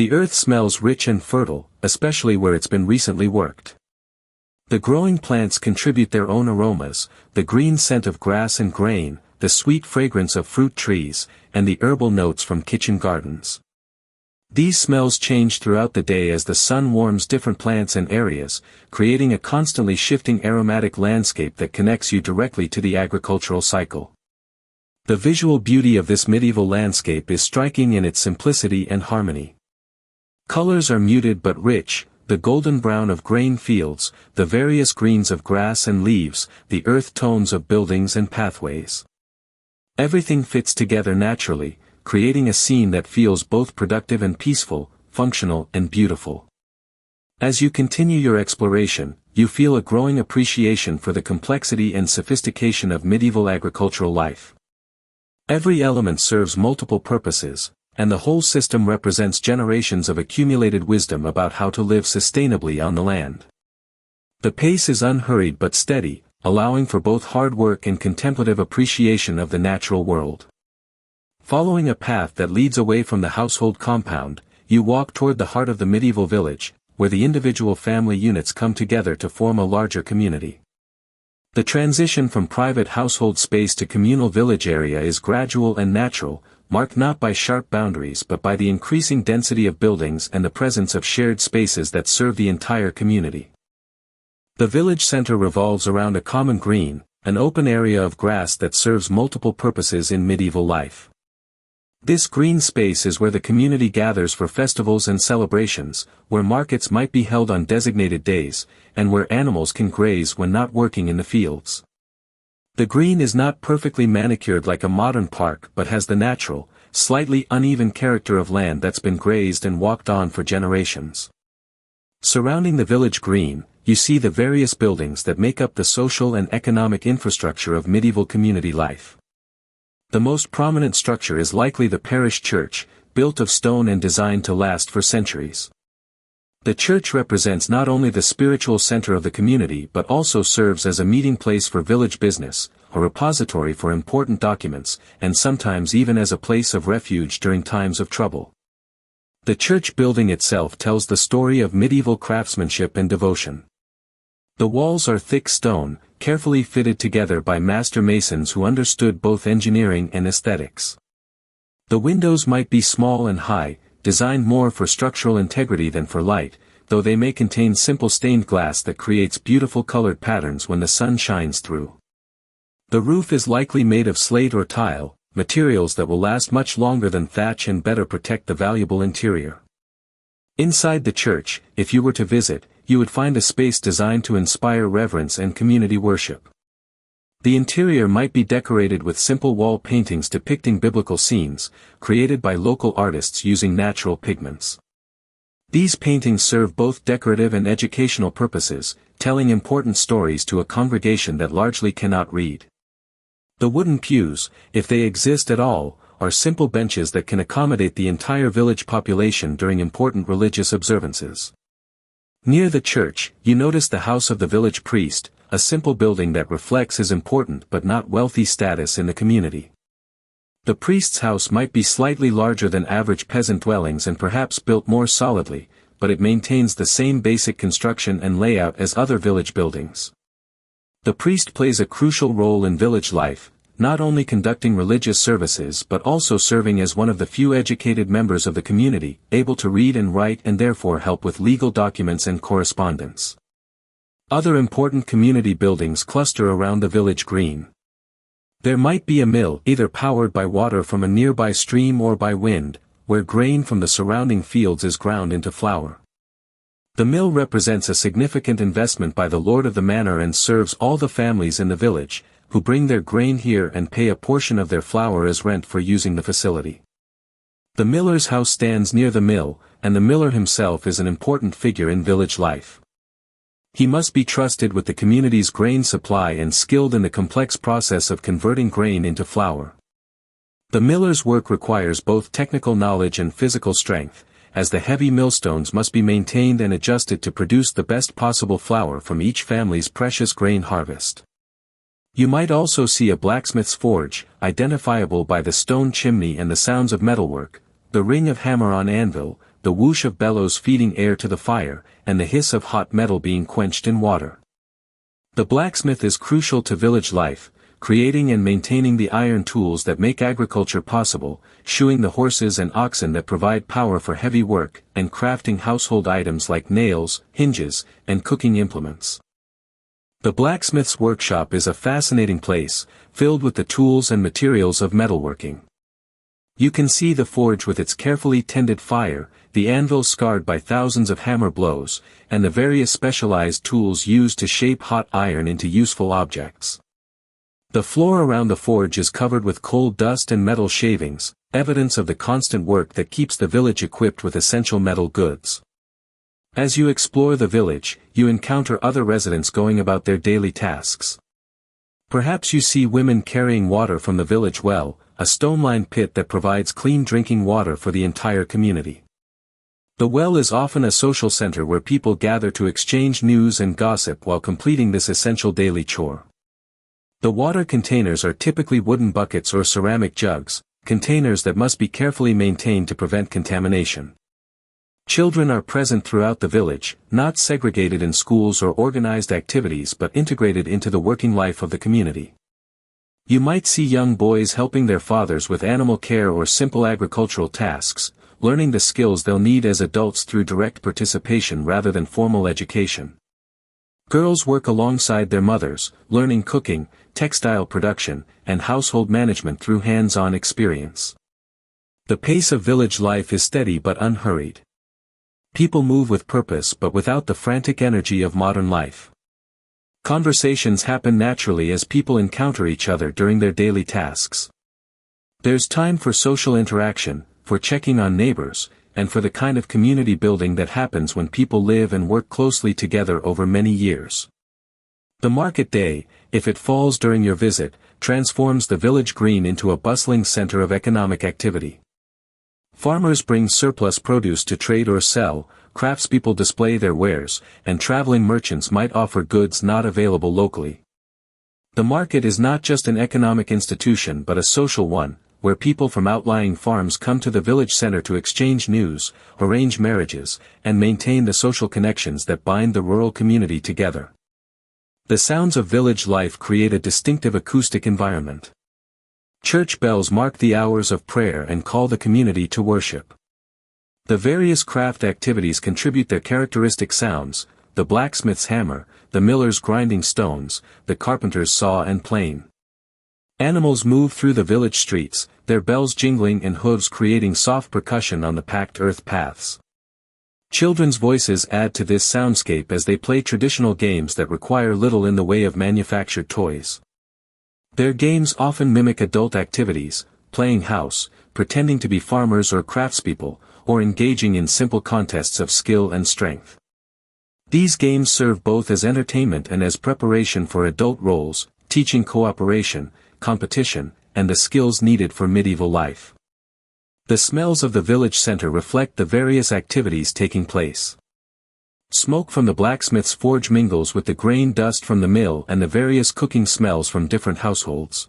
The earth smells rich and fertile, especially where it's been recently worked. The growing plants contribute their own aromas: the green scent of grass and grain, the sweet fragrance of fruit trees, and the herbal notes from kitchen gardens. These smells change throughout the day as the sun warms different plants and areas, creating a constantly shifting aromatic landscape that connects you directly to the agricultural cycle. The visual beauty of this medieval landscape is striking in its simplicity and harmony. Colors are muted but rich: the golden brown of grain fields, the various greens of grass and leaves, the earth tones of buildings and pathways. Everything fits together naturally, creating a scene that feels both productive and peaceful, functional and beautiful. As you continue your exploration, you feel a growing appreciation for the complexity and sophistication of medieval agricultural life. Every element serves multiple purposes, and the whole system represents generations of accumulated wisdom about how to live sustainably on the land. The pace is unhurried but steady, allowing for both hard work and contemplative appreciation of the natural world. Following a path that leads away from the household compound, you walk toward the heart of the medieval village, where the individual family units come together to form a larger community. The transition from private household space to communal village area is gradual and natural, marked not by sharp boundaries but by the increasing density of buildings and the presence of shared spaces that serve the entire community. The village center revolves around a common green, an open area of grass that serves multiple purposes in medieval life. This green space is where the community gathers for festivals and celebrations, where markets might be held on designated days, and where animals can graze when not working in the fields. The green is not perfectly manicured like a modern park but has the natural, slightly uneven character of land that's been grazed and walked on for generations. Surrounding the village green, you see the various buildings that make up the social and economic infrastructure of medieval community life. The most prominent structure is likely the parish church, built of stone and designed to last for centuries. The church represents not only the spiritual center of the community but also serves as a meeting place for village business, a repository for important documents, and sometimes even as a place of refuge during times of trouble. The church building itself tells the story of medieval craftsmanship and devotion. The walls are thick stone, carefully fitted together by master masons who understood both engineering and aesthetics. The windows might be small and high, designed more for structural integrity than for light, though they may contain simple stained glass that creates beautiful colored patterns when the sun shines through. The roof is likely made of slate or tile, materials that will last much longer than thatch and better protect the valuable interior. Inside the church, if you were to visit, you would find a space designed to inspire reverence and community worship. The interior might be decorated with simple wall paintings depicting biblical scenes, created by local artists using natural pigments. These paintings serve both decorative and educational purposes, telling important stories to a congregation that largely cannot read. The wooden pews, if they exist at all, are simple benches that can accommodate the entire village population during important religious observances. Near the church, you notice the house of the village priest, a simple building that reflects his important but not wealthy status in the community. The priest's house might be slightly larger than average peasant dwellings and perhaps built more solidly, but it maintains the same basic construction and layout as other village buildings. The priest plays a crucial role in village life, not only conducting religious services but also serving as one of the few educated members of the community, able to read and write and therefore help with legal documents and correspondence. Other important community buildings cluster around the village green. There might be a mill, either powered by water from a nearby stream or by wind, where grain from the surrounding fields is ground into flour. The mill represents a significant investment by the lord of the manor and serves all the families in the village, who bring their grain here and pay a portion of their flour as rent for using the facility. The miller's house stands near the mill, and the miller himself is an important figure in village life. He must be trusted with the community's grain supply and skilled in the complex process of converting grain into flour. The miller's work requires both technical knowledge and physical strength, as the heavy millstones must be maintained and adjusted to produce the best possible flour from each family's precious grain harvest. You might also see a blacksmith's forge, identifiable by the stone chimney and the sounds of metalwork, the ring of hammer on anvil, the whoosh of bellows feeding air to the fire, and the hiss of hot metal being quenched in water. The blacksmith is crucial to village life, creating and maintaining the iron tools that make agriculture possible, shoeing the horses and oxen that provide power for heavy work, and crafting household items like nails, hinges, and cooking implements. The blacksmith's workshop is a fascinating place, filled with the tools and materials of metalworking. You can see the forge with its carefully tended fire, the anvil scarred by thousands of hammer blows, and the various specialized tools used to shape hot iron into useful objects. The floor around the forge is covered with coal dust and metal shavings, evidence of the constant work that keeps the village equipped with essential metal goods. As you explore the village, you encounter other residents going about their daily tasks. Perhaps you see women carrying water from the village well, a stone-lined pit that provides clean drinking water for the entire community. The well is often a social center where people gather to exchange news and gossip while completing this essential daily chore. The water containers are typically wooden buckets or ceramic jugs, containers that must be carefully maintained to prevent contamination. Children are present throughout the village, not segregated in schools or organized activities but integrated into the working life of the community. You might see young boys helping their fathers with animal care or simple agricultural tasks, learning the skills they'll need as adults through direct participation rather than formal education. Girls work alongside their mothers, learning cooking, textile production, and household management through hands-on experience. The pace of village life is steady but unhurried. People move with purpose but without the frantic energy of modern life. Conversations happen naturally as people encounter each other during their daily tasks. There's time for social interaction, for checking on neighbors, and for the kind of community building that happens when people live and work closely together over many years. The market day, if it falls during your visit, transforms the village green into a bustling center of economic activity. Farmers bring surplus produce to trade or sell, craftspeople display their wares, and traveling merchants might offer goods not available locally. The market is not just an economic institution but a social one, where people from outlying farms come to the village center to exchange news, arrange marriages, and maintain the social connections that bind the rural community together. The sounds of village life create a distinctive acoustic environment. Church bells mark the hours of prayer and call the community to worship. The various craft activities contribute their characteristic sounds, the blacksmith's hammer, the miller's grinding stones, the carpenter's saw and plane. Animals move through the village streets, their bells jingling and hooves creating soft percussion on the packed earth paths. Children's voices add to this soundscape as they play traditional games that require little in the way of manufactured toys. Their games often mimic adult activities, playing house, pretending to be farmers or craftspeople, or engaging in simple contests of skill and strength. These games serve both as entertainment and as preparation for adult roles, teaching cooperation, competition, and the skills needed for medieval life. The smells of the village center reflect the various activities taking place. Smoke from the blacksmith's forge mingles with the grain dust from the mill and the various cooking smells from different households.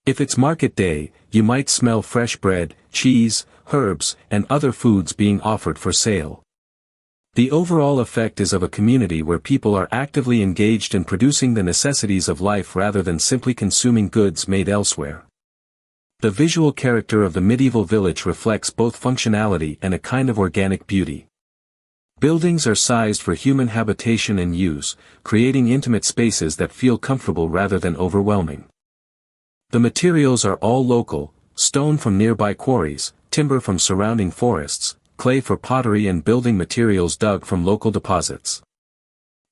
If it's market day, you might smell fresh bread, cheese, herbs, and other foods being offered for sale. The overall effect is of a community where people are actively engaged in producing the necessities of life rather than simply consuming goods made elsewhere. The visual character of the medieval village reflects both functionality and a kind of organic beauty. Buildings are sized for human habitation and use, creating intimate spaces that feel comfortable rather than overwhelming. The materials are all local: stone from nearby quarries, timber from surrounding forests, clay for pottery, and building materials dug from local deposits.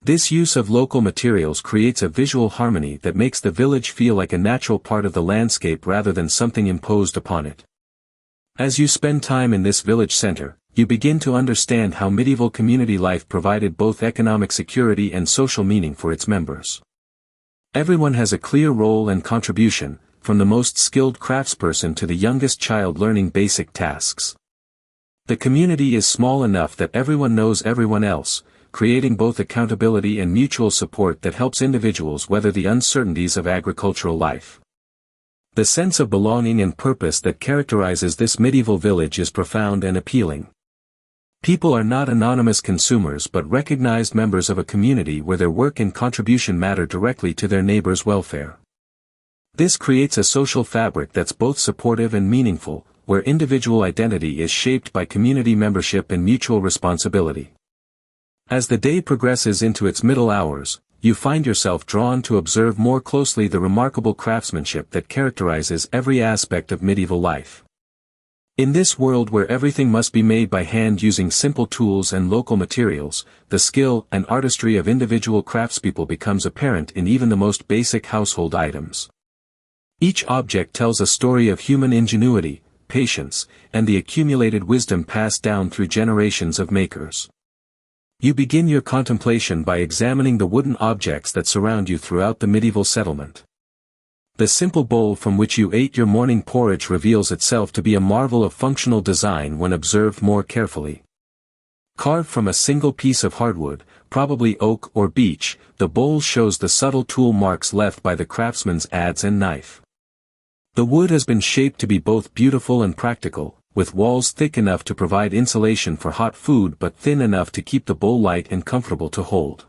This use of local materials creates a visual harmony that makes the village feel like a natural part of the landscape rather than something imposed upon it. As you spend time in this village center, you begin to understand how medieval community life provided both economic security and social meaning for its members. Everyone has a clear role and contribution, from the most skilled craftsperson to the youngest child learning basic tasks. The community is small enough that everyone knows everyone else, creating both accountability and mutual support that helps individuals weather the uncertainties of agricultural life. The sense of belonging and purpose that characterizes this medieval village is profound and appealing. People are not anonymous consumers but recognized members of a community where their work and contribution matter directly to their neighbors' welfare. This creates a social fabric that's both supportive and meaningful, where individual identity is shaped by community membership and mutual responsibility. As the day progresses into its middle hours, you find yourself drawn to observe more closely the remarkable craftsmanship that characterizes every aspect of medieval life. In this world where everything must be made by hand using simple tools and local materials, the skill and artistry of individual craftspeople becomes apparent in even the most basic household items. Each object tells a story of human ingenuity, patience, and the accumulated wisdom passed down through generations of makers. You begin your contemplation by examining the wooden objects that surround you throughout the medieval settlement. The simple bowl from which you ate your morning porridge reveals itself to be a marvel of functional design when observed more carefully. Carved from a single piece of hardwood, probably oak or beech, the bowl shows the subtle tool marks left by the craftsman's adze and knife. The wood has been shaped to be both beautiful and practical, with walls thick enough to provide insulation for hot food but thin enough to keep the bowl light and comfortable to hold.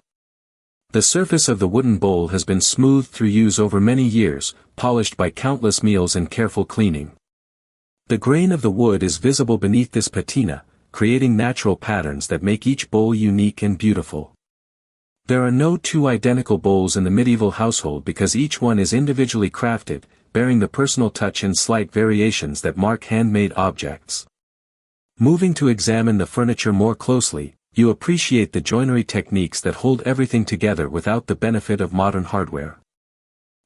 The surface of the wooden bowl has been smoothed through use over many years, polished by countless meals and careful cleaning. The grain of the wood is visible beneath this patina, creating natural patterns that make each bowl unique and beautiful. There are no two identical bowls in the medieval household because each one is individually crafted, bearing the personal touch and slight variations that mark handmade objects. Moving to examine the furniture more closely, you appreciate the joinery techniques that hold everything together without the benefit of modern hardware.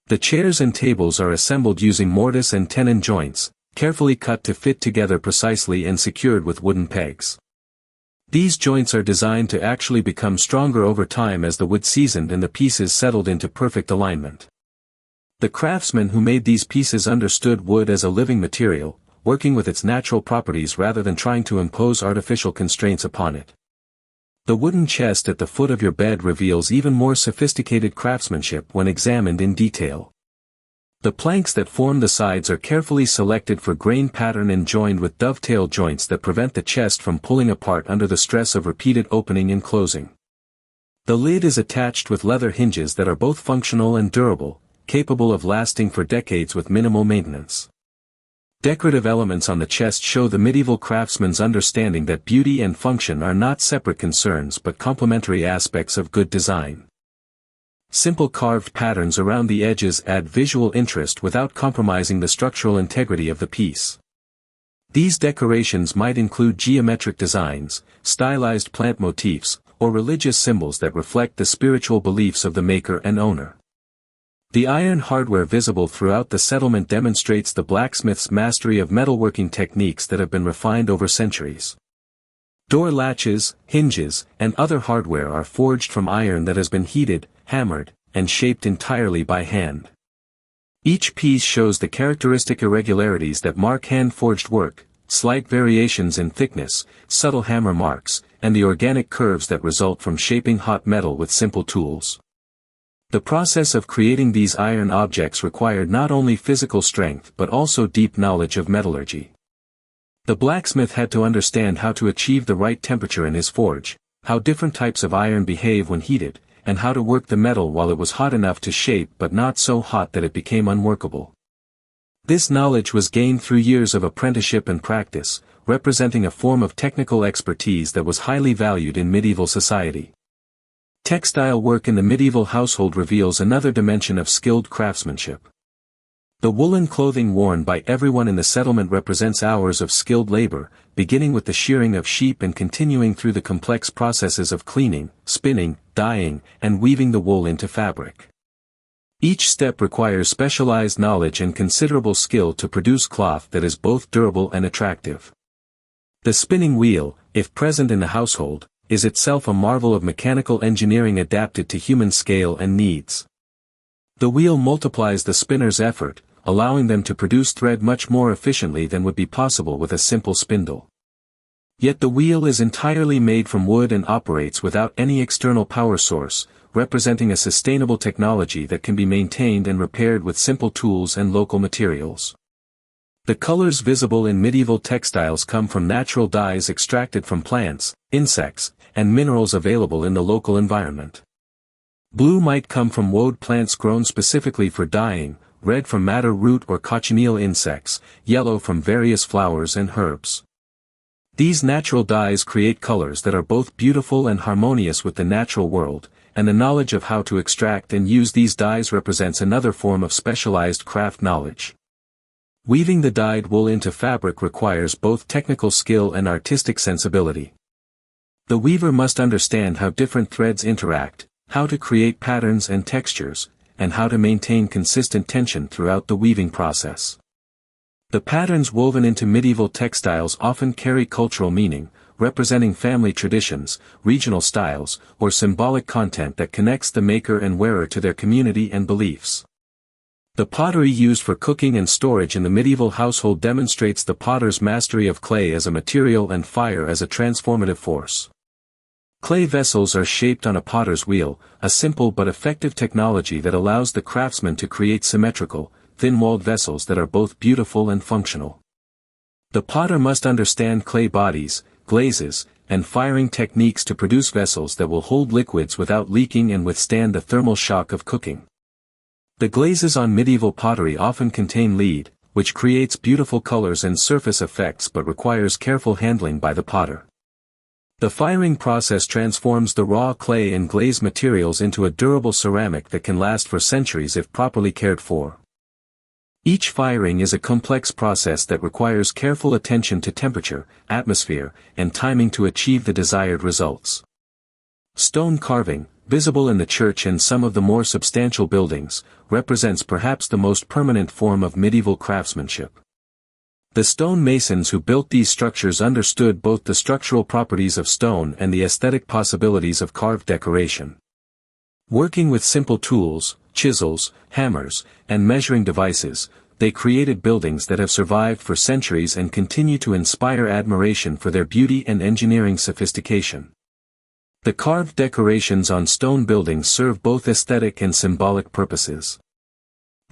The chairs and tables are assembled using mortise and tenon joints, carefully cut to fit together precisely and secured with wooden pegs. These joints are designed to actually become stronger over time as the wood seasoned and the pieces settled into perfect alignment. The craftsmen who made these pieces understood wood as a living material, working with its natural properties rather than trying to impose artificial constraints upon it. The wooden chest at the foot of your bed reveals even more sophisticated craftsmanship when examined in detail. The planks that form the sides are carefully selected for grain pattern and joined with dovetail joints that prevent the chest from pulling apart under the stress of repeated opening and closing. The lid is attached with leather hinges that are both functional and durable, capable of lasting for decades with minimal maintenance. Decorative elements on the chest show the medieval craftsman's understanding that beauty and function are not separate concerns but complementary aspects of good design. Simple carved patterns around the edges add visual interest without compromising the structural integrity of the piece. These decorations might include geometric designs, stylized plant motifs, or religious symbols that reflect the spiritual beliefs of the maker and owner. The iron hardware visible throughout the settlement demonstrates the blacksmith's mastery of metalworking techniques that have been refined over centuries. Door latches, hinges, and other hardware are forged from iron that has been heated, hammered, and shaped entirely by hand. Each piece shows the characteristic irregularities that mark hand-forged work, slight variations in thickness, subtle hammer marks, and the organic curves that result from shaping hot metal with simple tools. The process of creating these iron objects required not only physical strength but also deep knowledge of metallurgy. The blacksmith had to understand how to achieve the right temperature in his forge, how different types of iron behave when heated, and how to work the metal while it was hot enough to shape but not so hot that it became unworkable. This knowledge was gained through years of apprenticeship and practice, representing a form of technical expertise that was highly valued in medieval society. Textile work in the medieval household reveals another dimension of skilled craftsmanship. The woolen clothing worn by everyone in the settlement represents hours of skilled labor, beginning with the shearing of sheep and continuing through the complex processes of cleaning, spinning, dyeing, and weaving the wool into fabric. Each step requires specialized knowledge and considerable skill to produce cloth that is both durable and attractive. The spinning wheel, if present in the household, is itself a marvel of mechanical engineering adapted to human scale and needs. The wheel multiplies the spinner's effort, allowing them to produce thread much more efficiently than would be possible with a simple spindle. Yet the wheel is entirely made from wood and operates without any external power source, representing a sustainable technology that can be maintained and repaired with simple tools and local materials. The colors visible in medieval textiles come from natural dyes extracted from plants, insects, and minerals available in the local environment. Blue might come from woad plants grown specifically for dyeing, red from madder root or cochineal insects, yellow from various flowers and herbs. These natural dyes create colors that are both beautiful and harmonious with the natural world, and the knowledge of how to extract and use these dyes represents another form of specialized craft knowledge. Weaving the dyed wool into fabric requires both technical skill and artistic sensibility. The weaver must understand how different threads interact, how to create patterns and textures, and how to maintain consistent tension throughout the weaving process. The patterns woven into medieval textiles often carry cultural meaning, representing family traditions, regional styles, or symbolic content that connects the maker and wearer to their community and beliefs. The pottery used for cooking and storage in the medieval household demonstrates the potter's mastery of clay as a material and fire as a transformative force. Clay vessels are shaped on a potter's wheel, a simple but effective technology that allows the craftsman to create symmetrical, thin-walled vessels that are both beautiful and functional. The potter must understand clay bodies, glazes, and firing techniques to produce vessels that will hold liquids without leaking and withstand the thermal shock of cooking. The glazes on medieval pottery often contain lead, which creates beautiful colors and surface effects but requires careful handling by the potter. The firing process transforms the raw clay and glaze materials into a durable ceramic that can last for centuries if properly cared for. Each firing is a complex process that requires careful attention to temperature, atmosphere, and timing to achieve the desired results. Stone carving, visible in the church and some of the more substantial buildings, represents perhaps the most permanent form of medieval craftsmanship. The stone masons who built these structures understood both the structural properties of stone and the aesthetic possibilities of carved decoration. Working with simple tools, chisels, hammers, and measuring devices, they created buildings that have survived for centuries and continue to inspire admiration for their beauty and engineering sophistication. The carved decorations on stone buildings serve both aesthetic and symbolic purposes.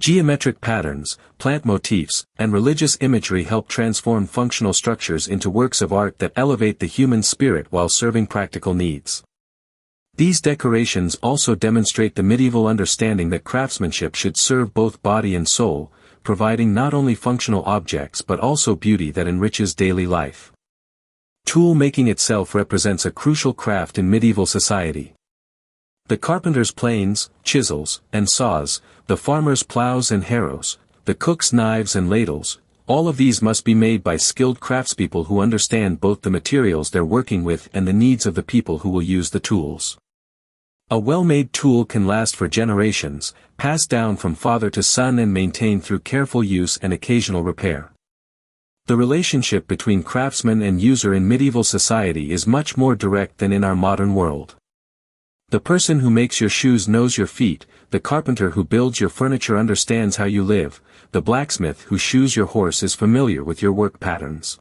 Geometric patterns, plant motifs, and religious imagery help transform functional structures into works of art that elevate the human spirit while serving practical needs. These decorations also demonstrate the medieval understanding that craftsmanship should serve both body and soul, providing not only functional objects but also beauty that enriches daily life. Tool making itself represents a crucial craft in medieval society. The carpenter's planes, chisels, and saws, the farmer's plows and harrows, the cook's knives and ladles, all of these must be made by skilled craftspeople who understand both the materials they're working with and the needs of the people who will use the tools. A well-made tool can last for generations, passed down from father to son and maintained through careful use and occasional repair. The relationship between craftsman and user in medieval society is much more direct than in our modern world. The person who makes your shoes knows your feet, the carpenter who builds your furniture understands how you live, the blacksmith who shoes your horse is familiar with your work patterns.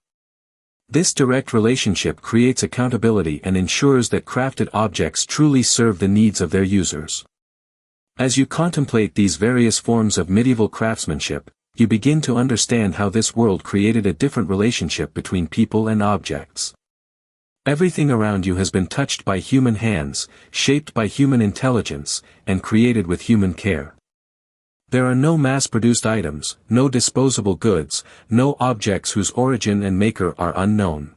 This direct relationship creates accountability and ensures that crafted objects truly serve the needs of their users. As you contemplate these various forms of medieval craftsmanship, you begin to understand how this world created a different relationship between people and objects. Everything around you has been touched by human hands, shaped by human intelligence, and created with human care. There are no mass-produced items, no disposable goods, no objects whose origin and maker are unknown.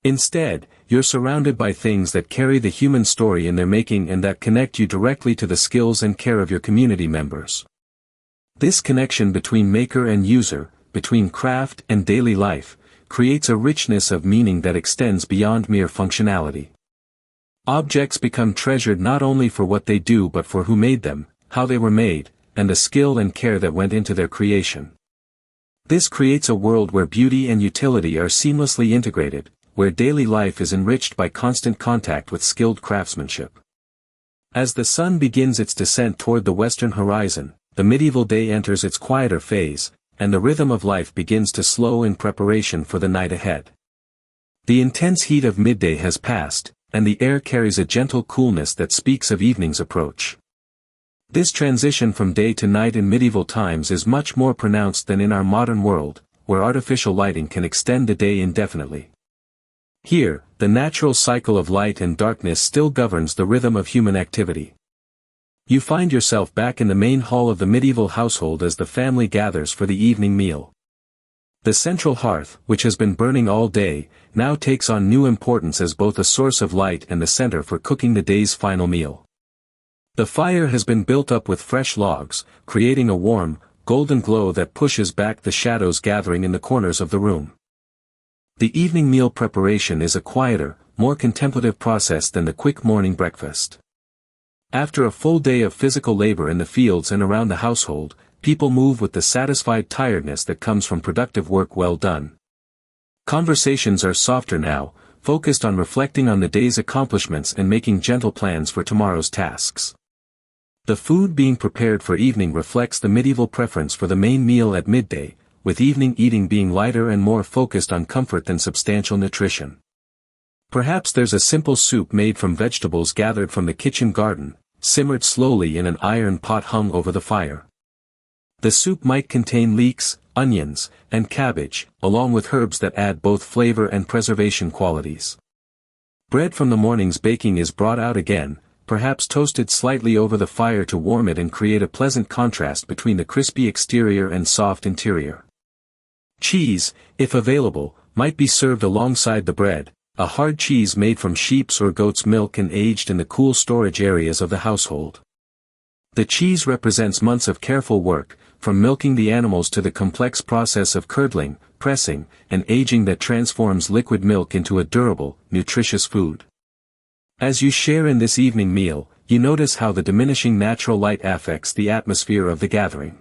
Instead, you're surrounded by things that carry the human story in their making and that connect you directly to the skills and care of your community members. This connection between maker and user, between craft and daily life, creates a richness of meaning that extends beyond mere functionality. Objects become treasured not only for what they do but for who made them, how they were made, and the skill and care that went into their creation. This creates a world where beauty and utility are seamlessly integrated, where daily life is enriched by constant contact with skilled craftsmanship. As the sun begins its descent toward the western horizon, the medieval day enters its quieter phase, and the rhythm of life begins to slow in preparation for the night ahead. The intense heat of midday has passed, and the air carries a gentle coolness that speaks of evening's approach. This transition from day to night in medieval times is much more pronounced than in our modern world, where artificial lighting can extend the day indefinitely. Here, the natural cycle of light and darkness still governs the rhythm of human activity. You find yourself back in the main hall of the medieval household as the family gathers for the evening meal. The central hearth, which has been burning all day, now takes on new importance as both a source of light and the center for cooking the day's final meal. The fire has been built up with fresh logs, creating a warm, golden glow that pushes back the shadows gathering in the corners of the room. The evening meal preparation is a quieter, more contemplative process than the quick morning breakfast. After a full day of physical labor in the fields and around the household, people move with the satisfied tiredness that comes from productive work well done. Conversations are softer now, focused on reflecting on the day's accomplishments and making gentle plans for tomorrow's tasks. The food being prepared for evening reflects the medieval preference for the main meal at midday, with evening eating being lighter and more focused on comfort than substantial nutrition. Perhaps there's a simple soup made from vegetables gathered from the kitchen garden, simmered slowly in an iron pot hung over the fire. The soup might contain leeks, onions, and cabbage, along with herbs that add both flavor and preservation qualities. Bread from the morning's baking is brought out again, perhaps toasted slightly over the fire to warm it and create a pleasant contrast between the crispy exterior and soft interior. Cheese, if available, might be served alongside the bread, a hard cheese made from sheep's or goat's milk and aged in the cool storage areas of the household. The cheese represents months of careful work, from milking the animals to the complex process of curdling, pressing, and aging that transforms liquid milk into a durable, nutritious food. As you share in this evening meal, you notice how the diminishing natural light affects the atmosphere of the gathering.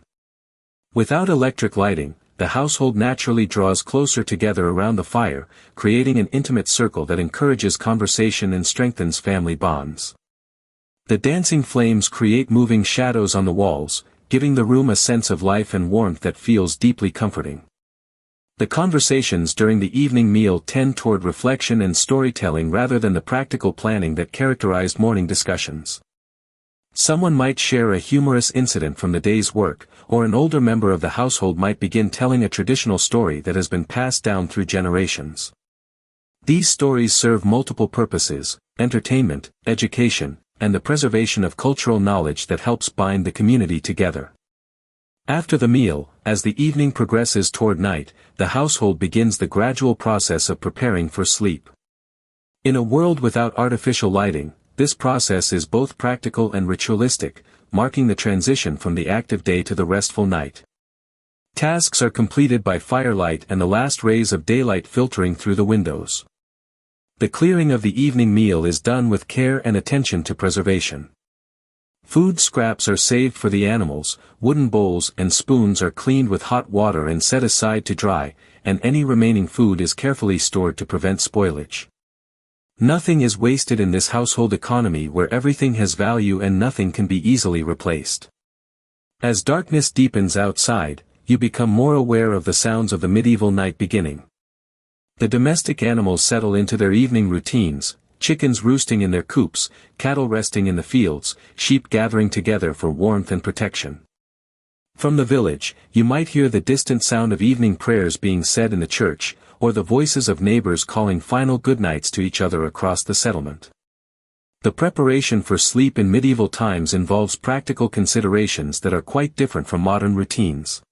Without electric lighting, the household naturally draws closer together around the fire, creating an intimate circle that encourages conversation and strengthens family bonds. The dancing flames create moving shadows on the walls, giving the room a sense of life and warmth that feels deeply comforting. The conversations during the evening meal tend toward reflection and storytelling rather than the practical planning that characterized morning discussions. Someone might share a humorous incident from the day's work, or an older member of the household might begin telling a traditional story that has been passed down through generations. These stories serve multiple purposes: entertainment, education, and the preservation of cultural knowledge that helps bind the community together. After the meal, as the evening progresses toward night, the household begins the gradual process of preparing for sleep. In a world without artificial lighting, this process is both practical and ritualistic, marking the transition from the active day to the restful night. Tasks are completed by firelight and the last rays of daylight filtering through the windows. The clearing of the evening meal is done with care and attention to preservation. Food scraps are saved for the animals, wooden bowls and spoons are cleaned with hot water and set aside to dry, and any remaining food is carefully stored to prevent spoilage. Nothing is wasted in this household economy where everything has value and nothing can be easily replaced. As darkness deepens outside, you become more aware of the sounds of the medieval night beginning. The domestic animals settle into their evening routines, chickens roosting in their coops, cattle resting in the fields, sheep gathering together for warmth and protection. From the village, you might hear the distant sound of evening prayers being said in the church, or the voices of neighbors calling final goodnights to each other across the settlement. The preparation for sleep in medieval times involves practical considerations that are quite different from modern routines.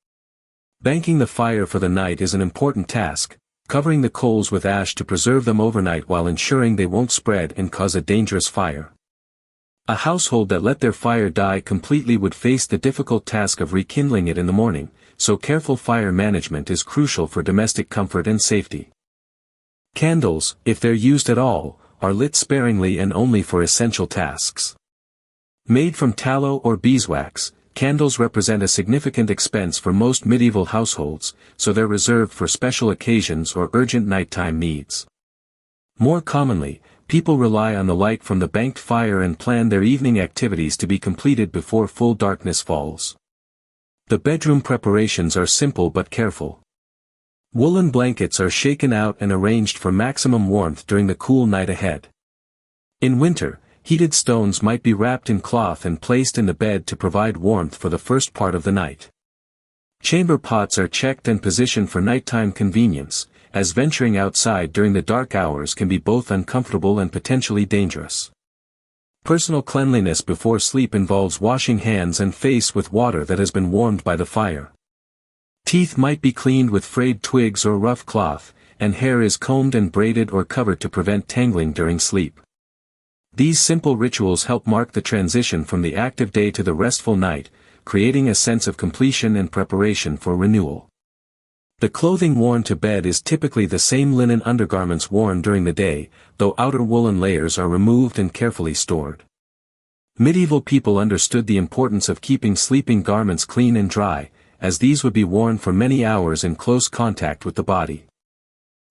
Banking the fire for the night is an important task, covering the coals with ash to preserve them overnight while ensuring they won't spread and cause a dangerous fire. A household that let their fire die completely would face the difficult task of rekindling it in the morning, so careful fire management is crucial for domestic comfort and safety. Candles, if they're used at all, are lit sparingly and only for essential tasks. Made from tallow or beeswax, candles represent a significant expense for most medieval households, so they're reserved for special occasions or urgent nighttime needs. More commonly, people rely on the light from the banked fire and plan their evening activities to be completed before full darkness falls. The bedroom preparations are simple but careful. Woolen blankets are shaken out and arranged for maximum warmth during the cool night ahead. In winter, heated stones might be wrapped in cloth and placed in the bed to provide warmth for the first part of the night. Chamber pots are checked and positioned for nighttime convenience, as venturing outside during the dark hours can be both uncomfortable and potentially dangerous. Personal cleanliness before sleep involves washing hands and face with water that has been warmed by the fire. Teeth might be cleaned with frayed twigs or rough cloth, and hair is combed and braided or covered to prevent tangling during sleep. These simple rituals help mark the transition from the active day to the restful night, creating a sense of completion and preparation for renewal. The clothing worn to bed is typically the same linen undergarments worn during the day, though outer woolen layers are removed and carefully stored. Medieval people understood the importance of keeping sleeping garments clean and dry, as these would be worn for many hours in close contact with the body.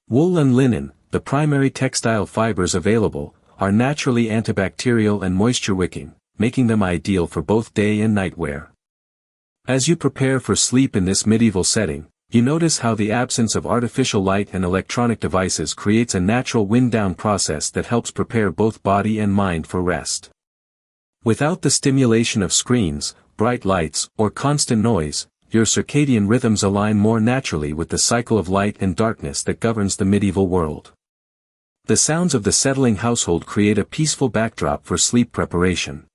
Wool and linen, the primary textile fibers available, are naturally antibacterial and moisture-wicking, making them ideal for both day and night wear. As you prepare for sleep in this medieval setting, you notice how the absence of artificial light and electronic devices creates a natural wind-down process that helps prepare both body and mind for rest. Without the stimulation of screens, bright lights, or constant noise, your circadian rhythms align more naturally with the cycle of light and darkness that governs the medieval world. The sounds of the settling household create a peaceful backdrop for sleep preparation.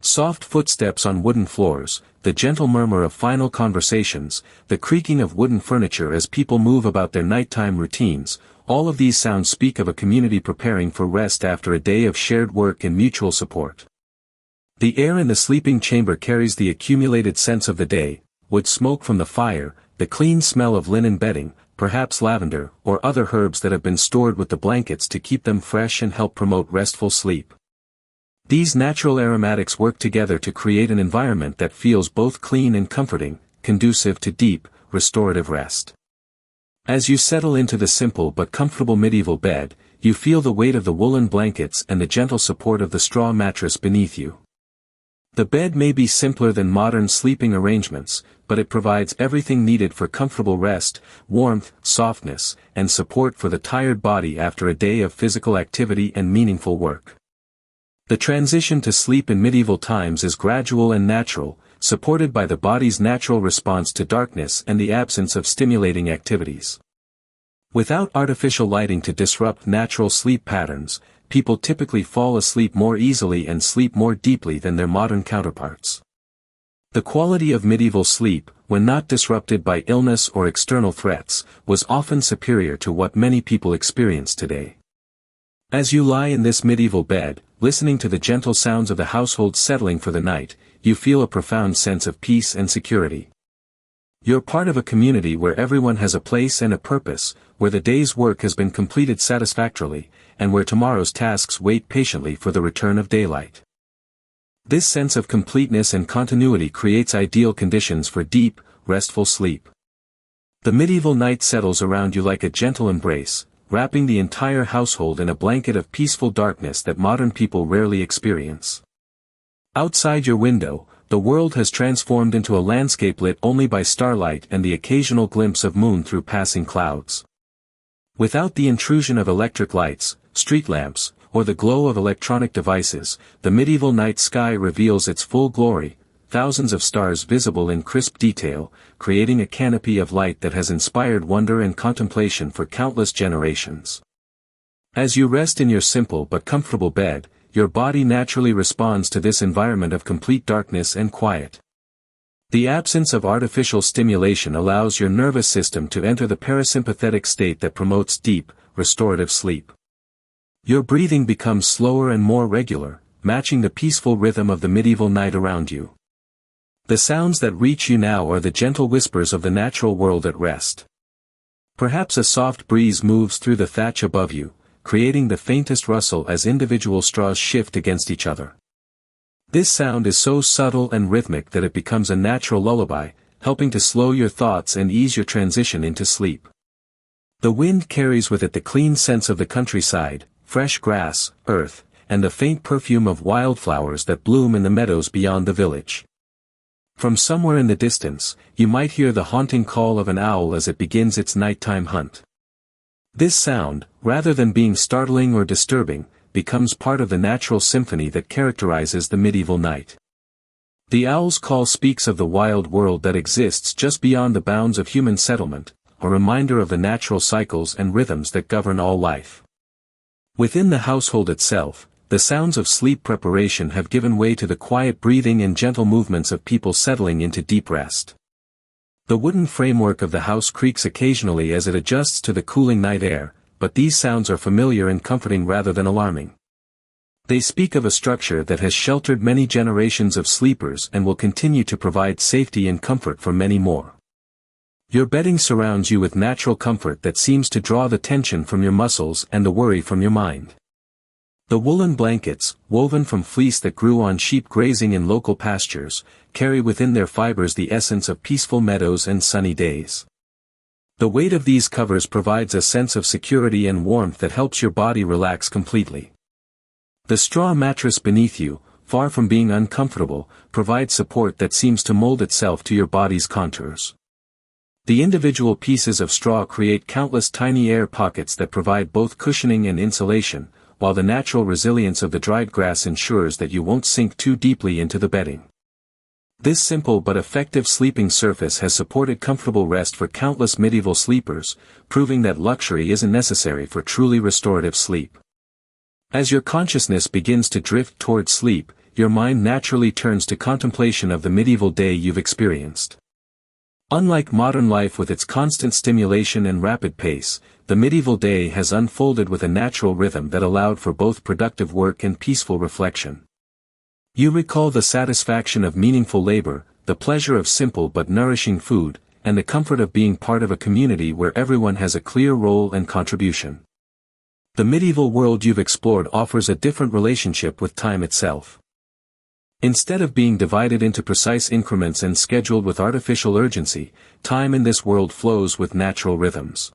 Soft footsteps on wooden floors, the gentle murmur of final conversations, the creaking of wooden furniture as people move about their nighttime routines, all of these sounds speak of a community preparing for rest after a day of shared work and mutual support. The air in the sleeping chamber carries the accumulated sense of the day, wood smoke from the fire, the clean smell of linen bedding, perhaps lavender or other herbs that have been stored with the blankets to keep them fresh and help promote restful sleep. These natural aromatics work together to create an environment that feels both clean and comforting, conducive to deep, restorative rest. As you settle into the simple but comfortable medieval bed, you feel the weight of the woolen blankets and the gentle support of the straw mattress beneath you. The bed may be simpler than modern sleeping arrangements, but it provides everything needed for comfortable rest, warmth, softness, and support for the tired body after a day of physical activity and meaningful work. The transition to sleep in medieval times is gradual and natural, supported by the body's natural response to darkness and the absence of stimulating activities. Without artificial lighting to disrupt natural sleep patterns, people typically fall asleep more easily and sleep more deeply than their modern counterparts. The quality of medieval sleep, when not disrupted by illness or external threats, was often superior to what many people experience today. As you lie in this medieval bed, listening to the gentle sounds of the household settling for the night, you feel a profound sense of peace and security. You're part of a community where everyone has a place and a purpose, where the day's work has been completed satisfactorily, and where tomorrow's tasks wait patiently for the return of daylight. This sense of completeness and continuity creates ideal conditions for deep, restful sleep. The medieval night settles around you like a gentle embrace, wrapping the entire household in a blanket of peaceful darkness that modern people rarely experience. Outside your window, the world has transformed into a landscape lit only by starlight and the occasional glimpse of moon through passing clouds. Without the intrusion of electric lights, street lamps, or the glow of electronic devices, the medieval night sky reveals its full glory, thousands of stars visible in crisp detail, creating a canopy of light that has inspired wonder and contemplation for countless generations. As you rest in your simple but comfortable bed, your body naturally responds to this environment of complete darkness and quiet. The absence of artificial stimulation allows your nervous system to enter the parasympathetic state that promotes deep, restorative sleep. Your breathing becomes slower and more regular, matching the peaceful rhythm of the medieval night around you. The sounds that reach you now are the gentle whispers of the natural world at rest. Perhaps a soft breeze moves through the thatch above you, creating the faintest rustle as individual straws shift against each other. This sound is so subtle and rhythmic that it becomes a natural lullaby, helping to slow your thoughts and ease your transition into sleep. The wind carries with it the clean scents of the countryside, fresh grass, earth, and the faint perfume of wildflowers that bloom in the meadows beyond the village. From somewhere in the distance, you might hear the haunting call of an owl as it begins its nighttime hunt. This sound, rather than being startling or disturbing, becomes part of the natural symphony that characterizes the medieval night. The owl's call speaks of the wild world that exists just beyond the bounds of human settlement, a reminder of the natural cycles and rhythms that govern all life. Within the household itself, the sounds of sleep preparation have given way to the quiet breathing and gentle movements of people settling into deep rest. The wooden framework of the house creaks occasionally as it adjusts to the cooling night air, but these sounds are familiar and comforting rather than alarming. They speak of a structure that has sheltered many generations of sleepers and will continue to provide safety and comfort for many more. Your bedding surrounds you with natural comfort that seems to draw the tension from your muscles and the worry from your mind. The woolen blankets, woven from fleece that grew on sheep grazing in local pastures, carry within their fibers the essence of peaceful meadows and sunny days. The weight of these covers provides a sense of security and warmth that helps your body relax completely. The straw mattress beneath you, far from being uncomfortable, provides support that seems to mold itself to your body's contours. The individual pieces of straw create countless tiny air pockets that provide both cushioning and insulation, while the natural resilience of the dried grass ensures that you won't sink too deeply into the bedding. This simple but effective sleeping surface has supported comfortable rest for countless medieval sleepers, proving that luxury isn't necessary for truly restorative sleep. As your consciousness begins to drift toward sleep, your mind naturally turns to contemplation of the medieval day you've experienced. Unlike modern life with its constant stimulation and rapid pace, the medieval day has unfolded with a natural rhythm that allowed for both productive work and peaceful reflection. You recall the satisfaction of meaningful labor, the pleasure of simple but nourishing food, and the comfort of being part of a community where everyone has a clear role and contribution. The medieval world you've explored offers a different relationship with time itself. Instead of being divided into precise increments and scheduled with artificial urgency, time in this world flows with natural rhythms.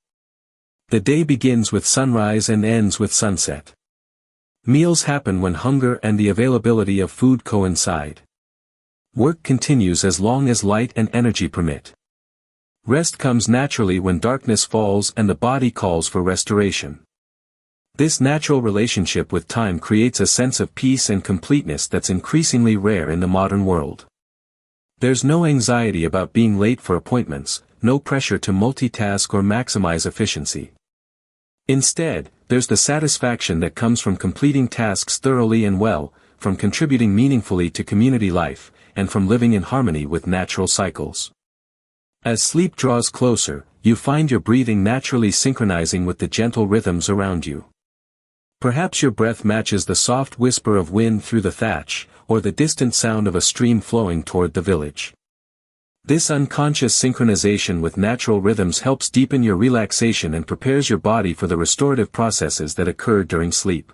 The day begins with sunrise and ends with sunset. Meals happen when hunger and the availability of food coincide. Work continues as long as light and energy permit. Rest comes naturally when darkness falls and the body calls for restoration. This natural relationship with time creates a sense of peace and completeness that's increasingly rare in the modern world. There's no anxiety about being late for appointments, no pressure to multitask or maximize efficiency. Instead, there's the satisfaction that comes from completing tasks thoroughly and well, from contributing meaningfully to community life, and from living in harmony with natural cycles. As sleep draws closer, you find your breathing naturally synchronizing with the gentle rhythms around you. Perhaps your breath matches the soft whisper of wind through the thatch, or the distant sound of a stream flowing toward the village. This unconscious synchronization with natural rhythms helps deepen your relaxation and prepares your body for the restorative processes that occur during sleep.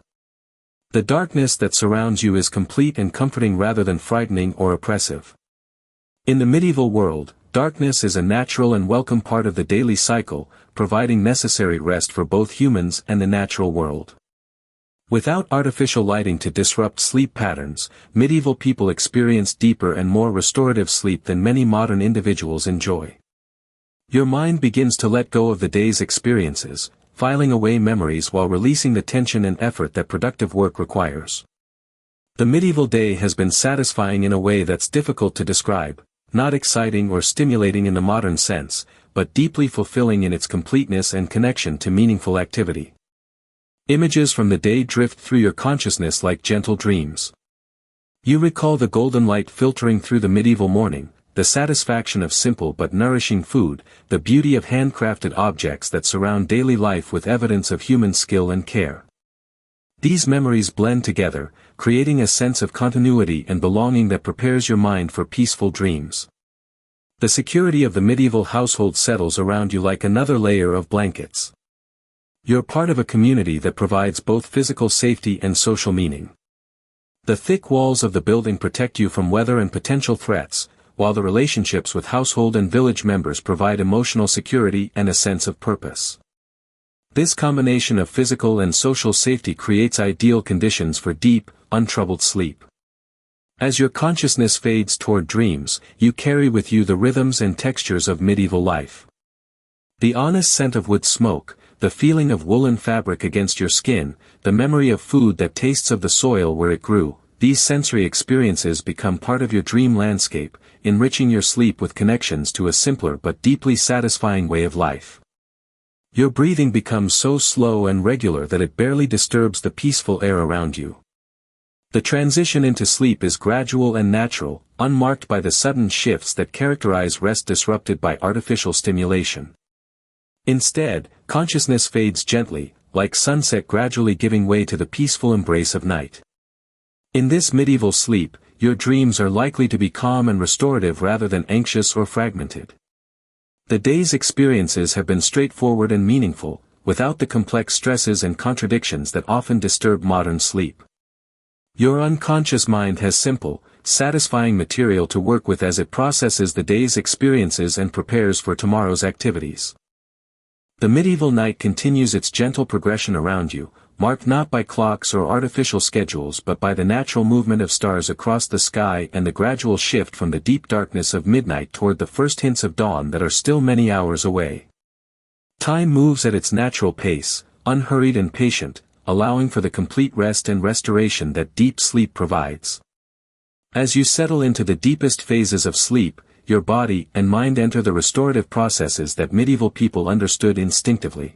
The darkness that surrounds you is complete and comforting rather than frightening or oppressive. In the medieval world, darkness is a natural and welcome part of the daily cycle, providing necessary rest for both humans and the natural world. Without artificial lighting to disrupt sleep patterns, medieval people experienced deeper and more restorative sleep than many modern individuals enjoy. Your mind begins to let go of the day's experiences, filing away memories while releasing the tension and effort that productive work requires. The medieval day has been satisfying in a way that's difficult to describe, not exciting or stimulating in the modern sense, but deeply fulfilling in its completeness and connection to meaningful activity. Images from the day drift through your consciousness like gentle dreams. You recall the golden light filtering through the medieval morning, the satisfaction of simple but nourishing food, the beauty of handcrafted objects that surround daily life with evidence of human skill and care. These memories blend together, creating a sense of continuity and belonging that prepares your mind for peaceful dreams. The security of the medieval household settles around you like another layer of blankets. You're part of a community that provides both physical safety and social meaning. The thick walls of the building protect you from weather and potential threats, while the relationships with household and village members provide emotional security and a sense of purpose. This combination of physical and social safety creates ideal conditions for deep, untroubled sleep. As your consciousness fades toward dreams, you carry with you the rhythms and textures of medieval life. The honest scent of wood smoke, the feeling of woolen fabric against your skin, the memory of food that tastes of the soil where it grew, these sensory experiences become part of your dream landscape, enriching your sleep with connections to a simpler but deeply satisfying way of life. Your breathing becomes so slow and regular that it barely disturbs the peaceful air around you. The transition into sleep is gradual and natural, unmarked by the sudden shifts that characterize rest disrupted by artificial stimulation. Instead, consciousness fades gently, like sunset gradually giving way to the peaceful embrace of night. In this medieval sleep, your dreams are likely to be calm and restorative rather than anxious or fragmented. The day's experiences have been straightforward and meaningful, without the complex stresses and contradictions that often disturb modern sleep. Your unconscious mind has simple, satisfying material to work with as it processes the day's experiences and prepares for tomorrow's activities. The medieval night continues its gentle progression around you, marked not by clocks or artificial schedules but by the natural movement of stars across the sky and the gradual shift from the deep darkness of midnight toward the first hints of dawn that are still many hours away. Time moves at its natural pace, unhurried and patient, allowing for the complete rest and restoration that deep sleep provides. As you settle into the deepest phases of sleep, your body and mind enter the restorative processes that medieval people understood instinctively.